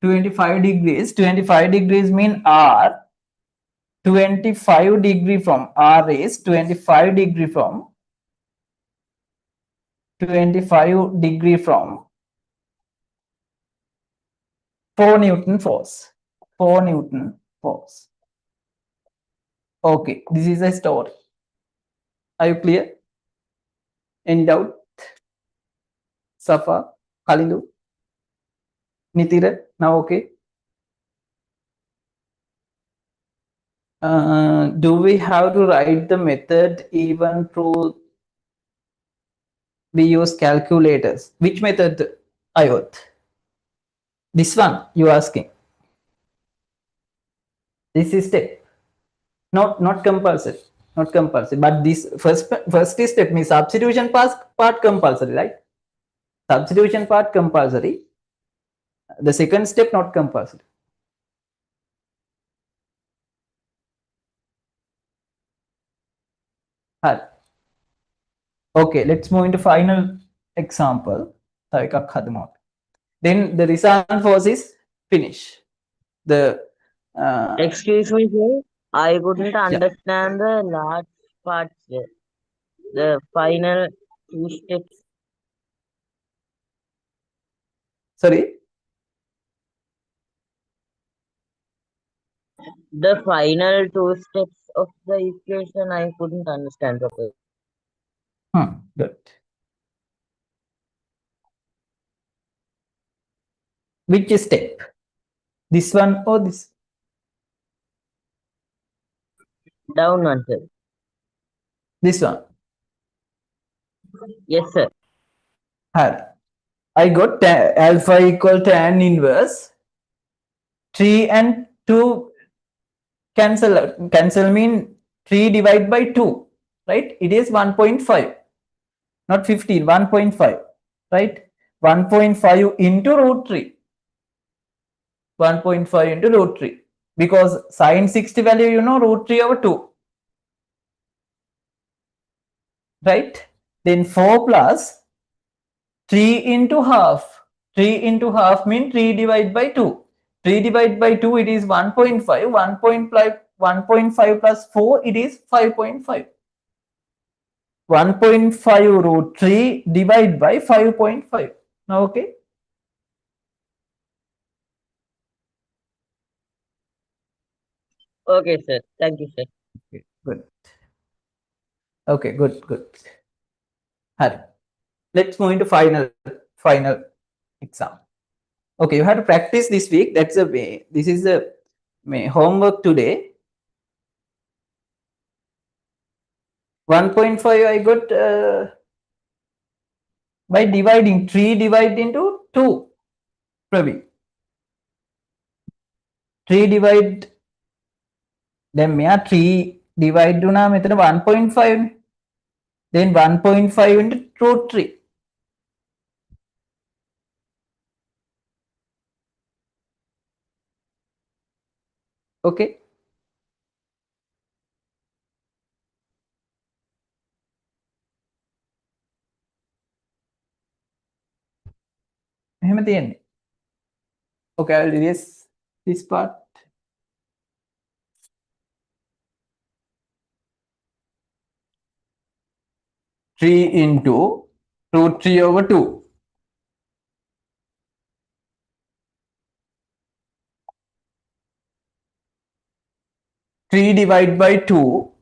25 degrees. 25 degrees mean R. 25 degree from R is 25 degree from 25 degree from 4 Newton force. 4 Newton force. Okay, this is a story. Are you clear? Any doubt? Safa, Kalilu, Nitira, now okay. Do we have to write the method even through we use calculators? Which method, Ayot? This one you asking. This is step. Not compulsory. Not compulsory. But this first step means substitution part compulsory, right? Substitution part compulsory. The second step not compulsory. Okay, let's move into final example. Then the resultant force is finish. The Excuse me, sir. I couldn't understand the last part, sir. The final two steps. Sorry. The final two steps of the equation I couldn't understand properly. Good. Which step? This one or this? Down one, sir. This one. Yes, sir. I got alpha equal tan inverse 3 and 2 cancel out. Cancel mean 3 divided by 2, right? It is 1.5, not 15, 1.5, right? 1.5 into root 3. 1.5 into root 3. Because sine 60 value, you know, root 3 over 2. Right? Then 4 plus 3 into half. 3 into half means 3 divided by 2. 3 divided by 2, it is 1.5. 1.5 plus 4, it is 5.5. 1.5 root 3 divided by 5.5. Now, okay? Okay, sir. Thank you, sir. Okay, good. Okay, good. Hari. Let's move into final exam. Okay, you have to practice this week. That's the way. This is the homework today. 1.5 I got by dividing 3 divided into 2. Praveen. 3 divide. Then 3 divide to now 1.5. Then 1.5 into root 3. Okay. Okay, I'll erase this part. 3 into root 3 over 2. 3 divided by 2.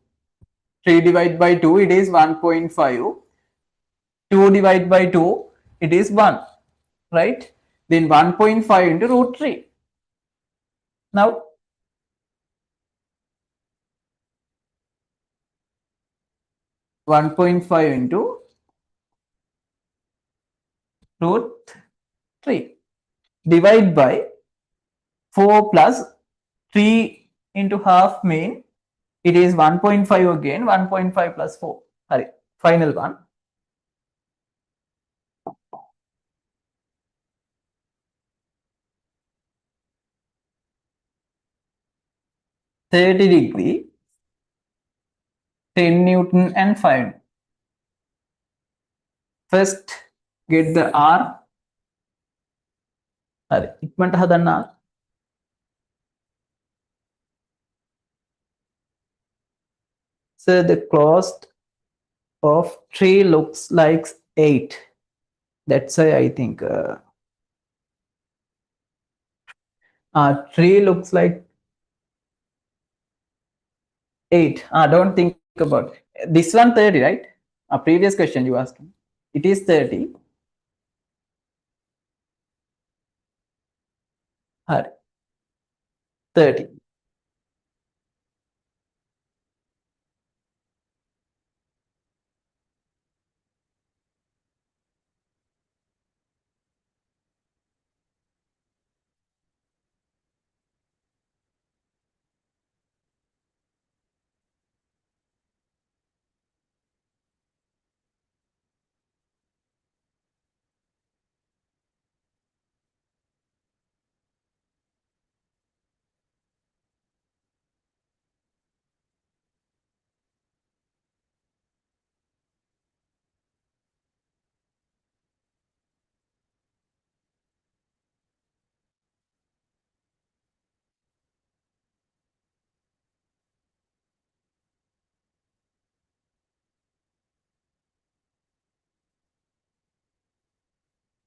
3 divided by 2, it is 1.5. 2 divided by 2, it is 1. Right? Then 1.5 into root 3. Now, 1.5 into root 3. Divide by 4 plus 3 into half mean it is 1.5 again, 1.5 plus 4. Sorry, final one. 30 degree, 10 Newton and 5. First, get the R. Ikmanta hadanna. So the cost of 3 looks like 8. That's why I think 3 looks like 8. Don't think about it. This one 30, right? A previous question you asked. It is 30. 30.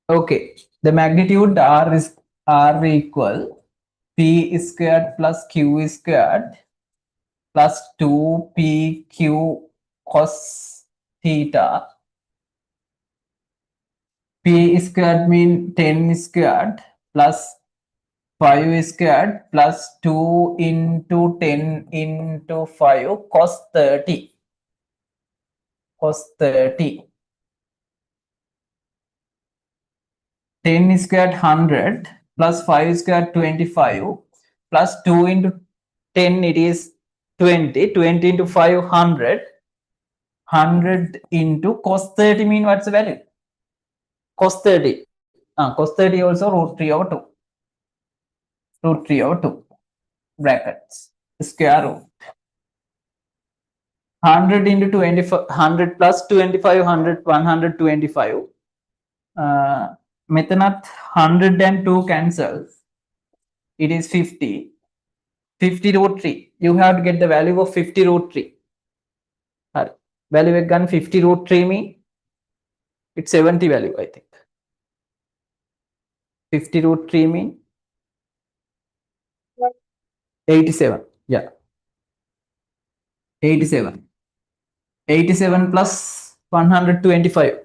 Okay, the magnitude R is R equal P squared plus Q squared plus 2PQ cos theta. P squared mean 10 squared plus 5 squared plus 2 into 10 into 5 cos 30. Cos 30. 10 squared 100 plus 5 squared 25 plus 2 into 10 it is 20. 20 into 5 100. 100 into cos 30 mean what's the value? Cos 30. Cos 30 also root 3 over 2. Root 3 over 2. Brackets. Square root. 100 into 25, 100 plus 25, 100, 125. Metanath 102 cancels. It is 50. 50 root 3. You have to get the value of 50 root 3. Value again 50 root 3 mean it's 70 value, I think. 50 root 3 mean 87. Yeah. 87. 87 plus 125.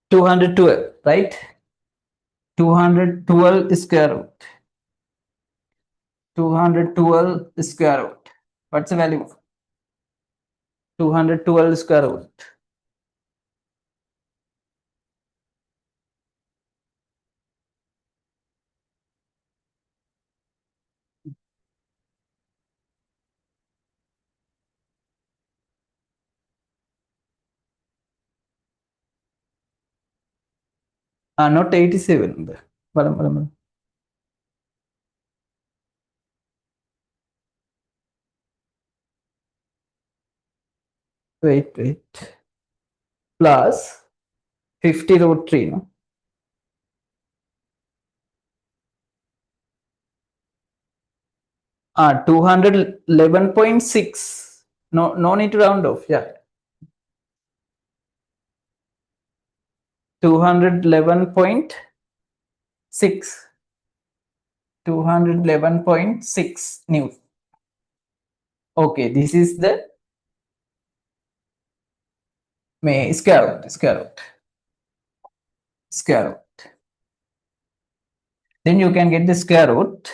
212, right? 212 square root. 212 square root. What's the value? 212 square root. Not 87. Wait. Plus 50 root 3. No? Ah, 211.6. No need to round off. Yeah. 211.6. 211.6 Newton. Okay, this is the square root. Then you can get the square root.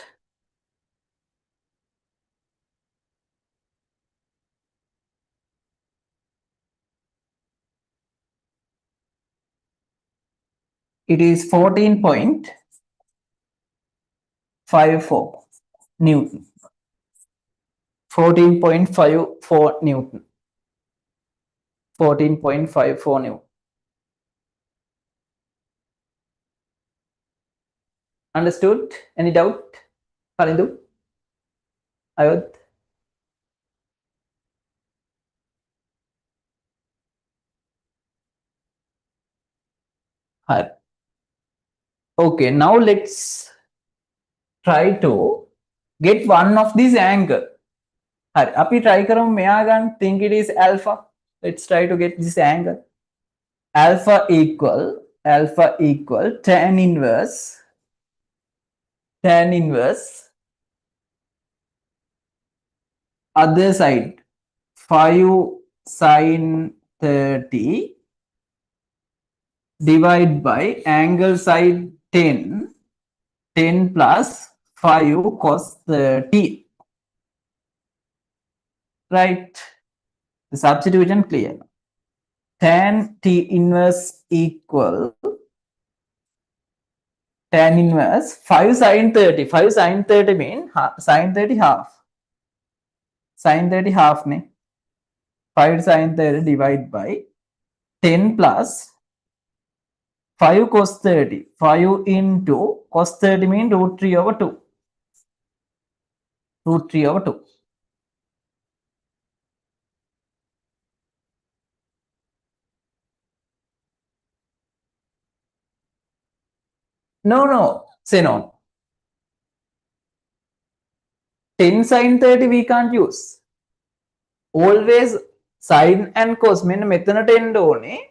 It is 14.54 Newton. 14.54 Newton. 14.54 Newton. Understood? Any doubt? Kalindu? Ayod? Hi. Okay, now let's try to get one of these angle. Hi, api try karam meagan think it is alpha. Let's try to get this angle. Alpha equal tan inverse other side 5 sin 30 divide by angle side 10 plus 5 cos 30, right? The substitution clear. Tan t inverse equal tan inverse 5 sin 30. 5 sin 30 mean sin 30 half. Sin 30 half ne. 5 sin 30 divide by 10 plus 5 cos 30. 5 into cos 30 mean root 3 over 2. Root 3 over 2. No, Xenon. 10 sin 30 we can't use. Always sin and cos මෙන්න මෙතනට එන්න ඕනේ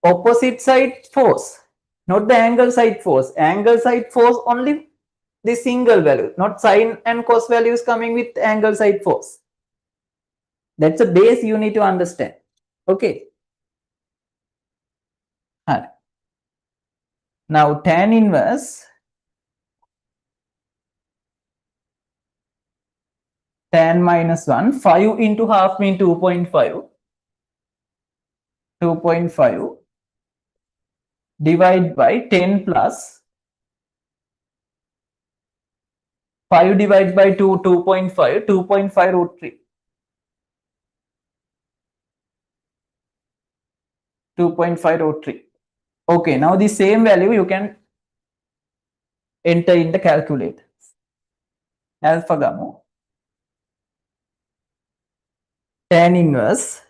opposite side force. not the angle side force. Angle side force only the single value, not sine and cos values coming with angle side force. That's a base you need to understand. Okay. Now tan inverse tan minus 1, 5 into half mean 2.5. 2.5 divide by 10 plus 5 divided by 2, 2.5, 2.5 root 3. 2.5 root 3. Okay, now the same value you can enter in the calculator. Alpha gamma tan inverse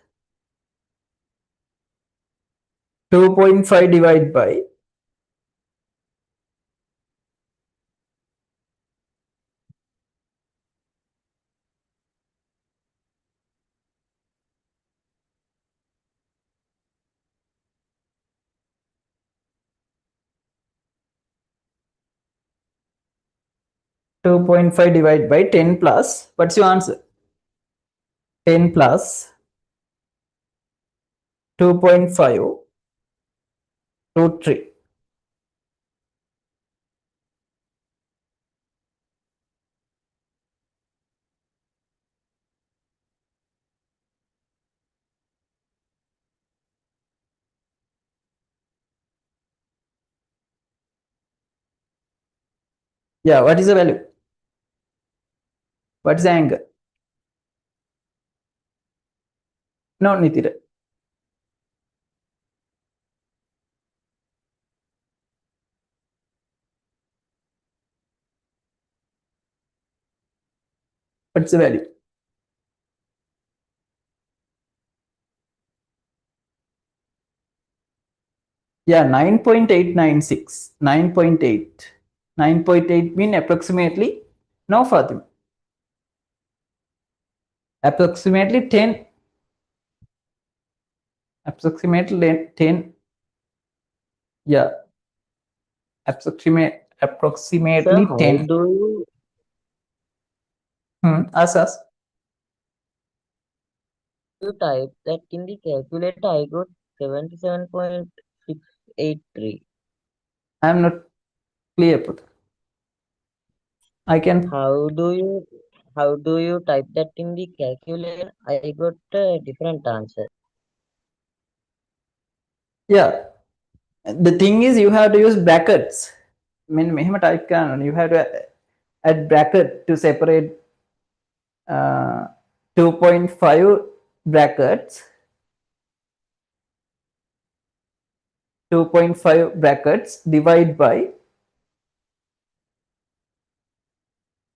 2.5 divided by 2.5 divided by 10 plus, what's your answer? 10 plus 2.5 root 3. Yeah, what is the value? What is the angle? No, Nitira. What's the value? Yeah, 9.896. 9.8. 9.8 mean approximately, no Fatima. Approximately 10. Approximately 10. Yeah. Sir, Approximately how 10. do you Ask. type that in the calculator? I got 77.683. I am not clear. Put. I can. How do you type that in the calculator? I got a different answer. Yeah. The thing is, you have to use brackets. I mean, මෙහෙම type කරන්න. You have to add bracket to separate 2.5 brackets. 2.5 brackets divide by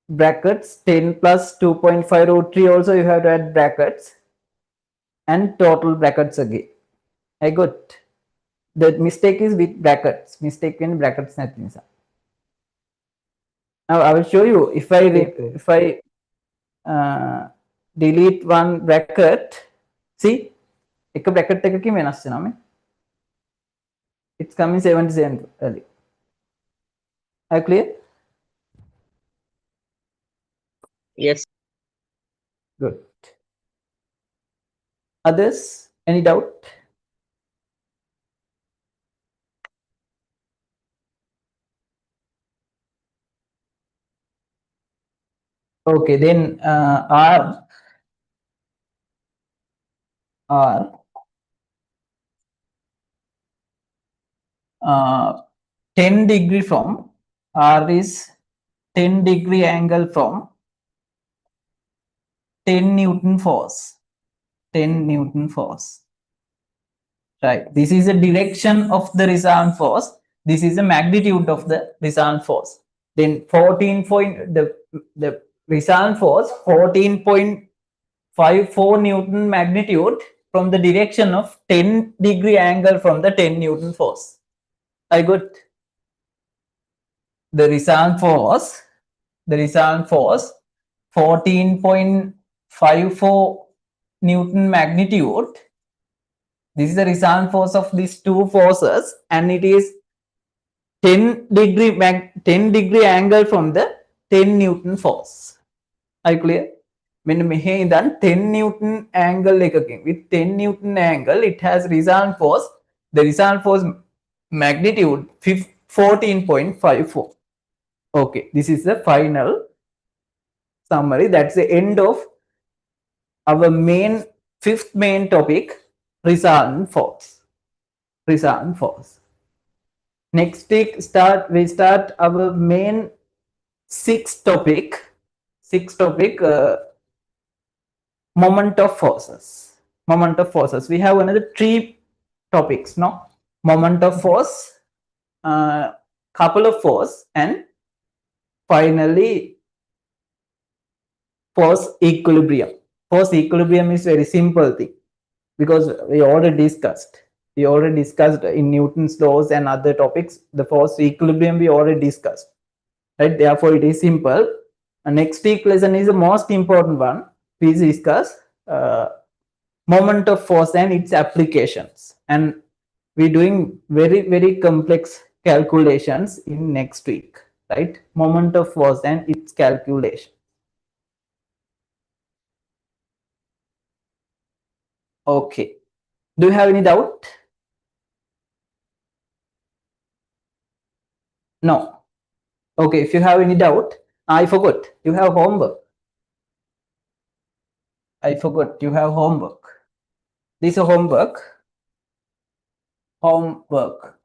brackets 10 plus 2.5 root 3. Also, you have to add brackets and total brackets again. I got. The mistake is with brackets. Mistake in brackets නැති නිසා. Now I will show you if I delete one bracket. See, එක bracket එකකින් වෙනස් වෙනවා මේ. It's coming 77 early. Are you clear? Yes. Good. Others? Any doubt? Okay, then R 10 degree from R is 10 degree angle from 10 Newton force. 10 Newton force. Right. This is the direction of the resultant force. This is the magnitude of the resultant force. Then 14 point the resultant force 14.54 Newton magnitude from the direction of 10 degree angle from the 10 Newton force. I got the resultant force. The resultant force 14.54 Newton magnitude. This is the resultant force of these two forces, and it is 10 degree angle from the 10 Newton force. Are you clear? When we done 10 Newton angle again, with 10 Newton angle, it has resultant force. The resultant force magnitude 14.54. Okay, this is the final summary. That's the end of our fifth main topic, resultant force. Resultant force. Next week we start our main sixth topic. Moment of forces. Moment of forces. We have another three topics, no? Moment of force, couple of force, and finally force equilibrium. Force equilibrium is very simple thing because we already discussed. We already discussed in Newton's laws and other topics. The force equilibrium we already discussed. Right? Therefore, it is simple. Next week lesson is the most important one. Please discuss moment of force and its applications. And we're doing very complex calculations in next week. Right? Moment of force and its calculation. Okay. Do you have any doubt? No. Okay, if you have any doubt, I forgot. You have homework. I forgot. You have homework. This is a homework. Homework.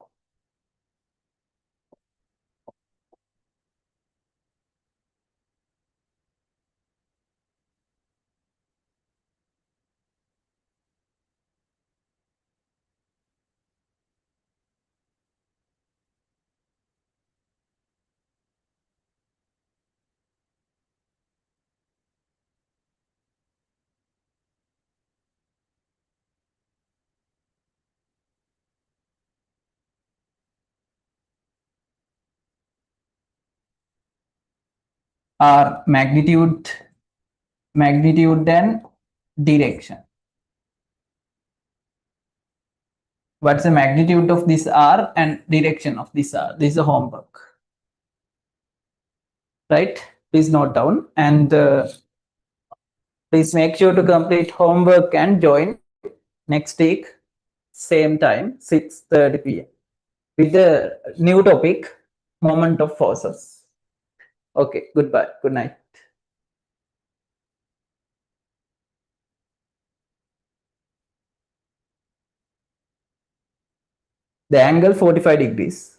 Are magnitude and direction. What's the magnitude of this R and direction of this R? This is a homework. Right? Please note down and please make sure to complete homework and join next week, same time, 6:30 p.m. with the new topic, moment of forces. Okay, goodbye. Good night. The angle 45 degrees.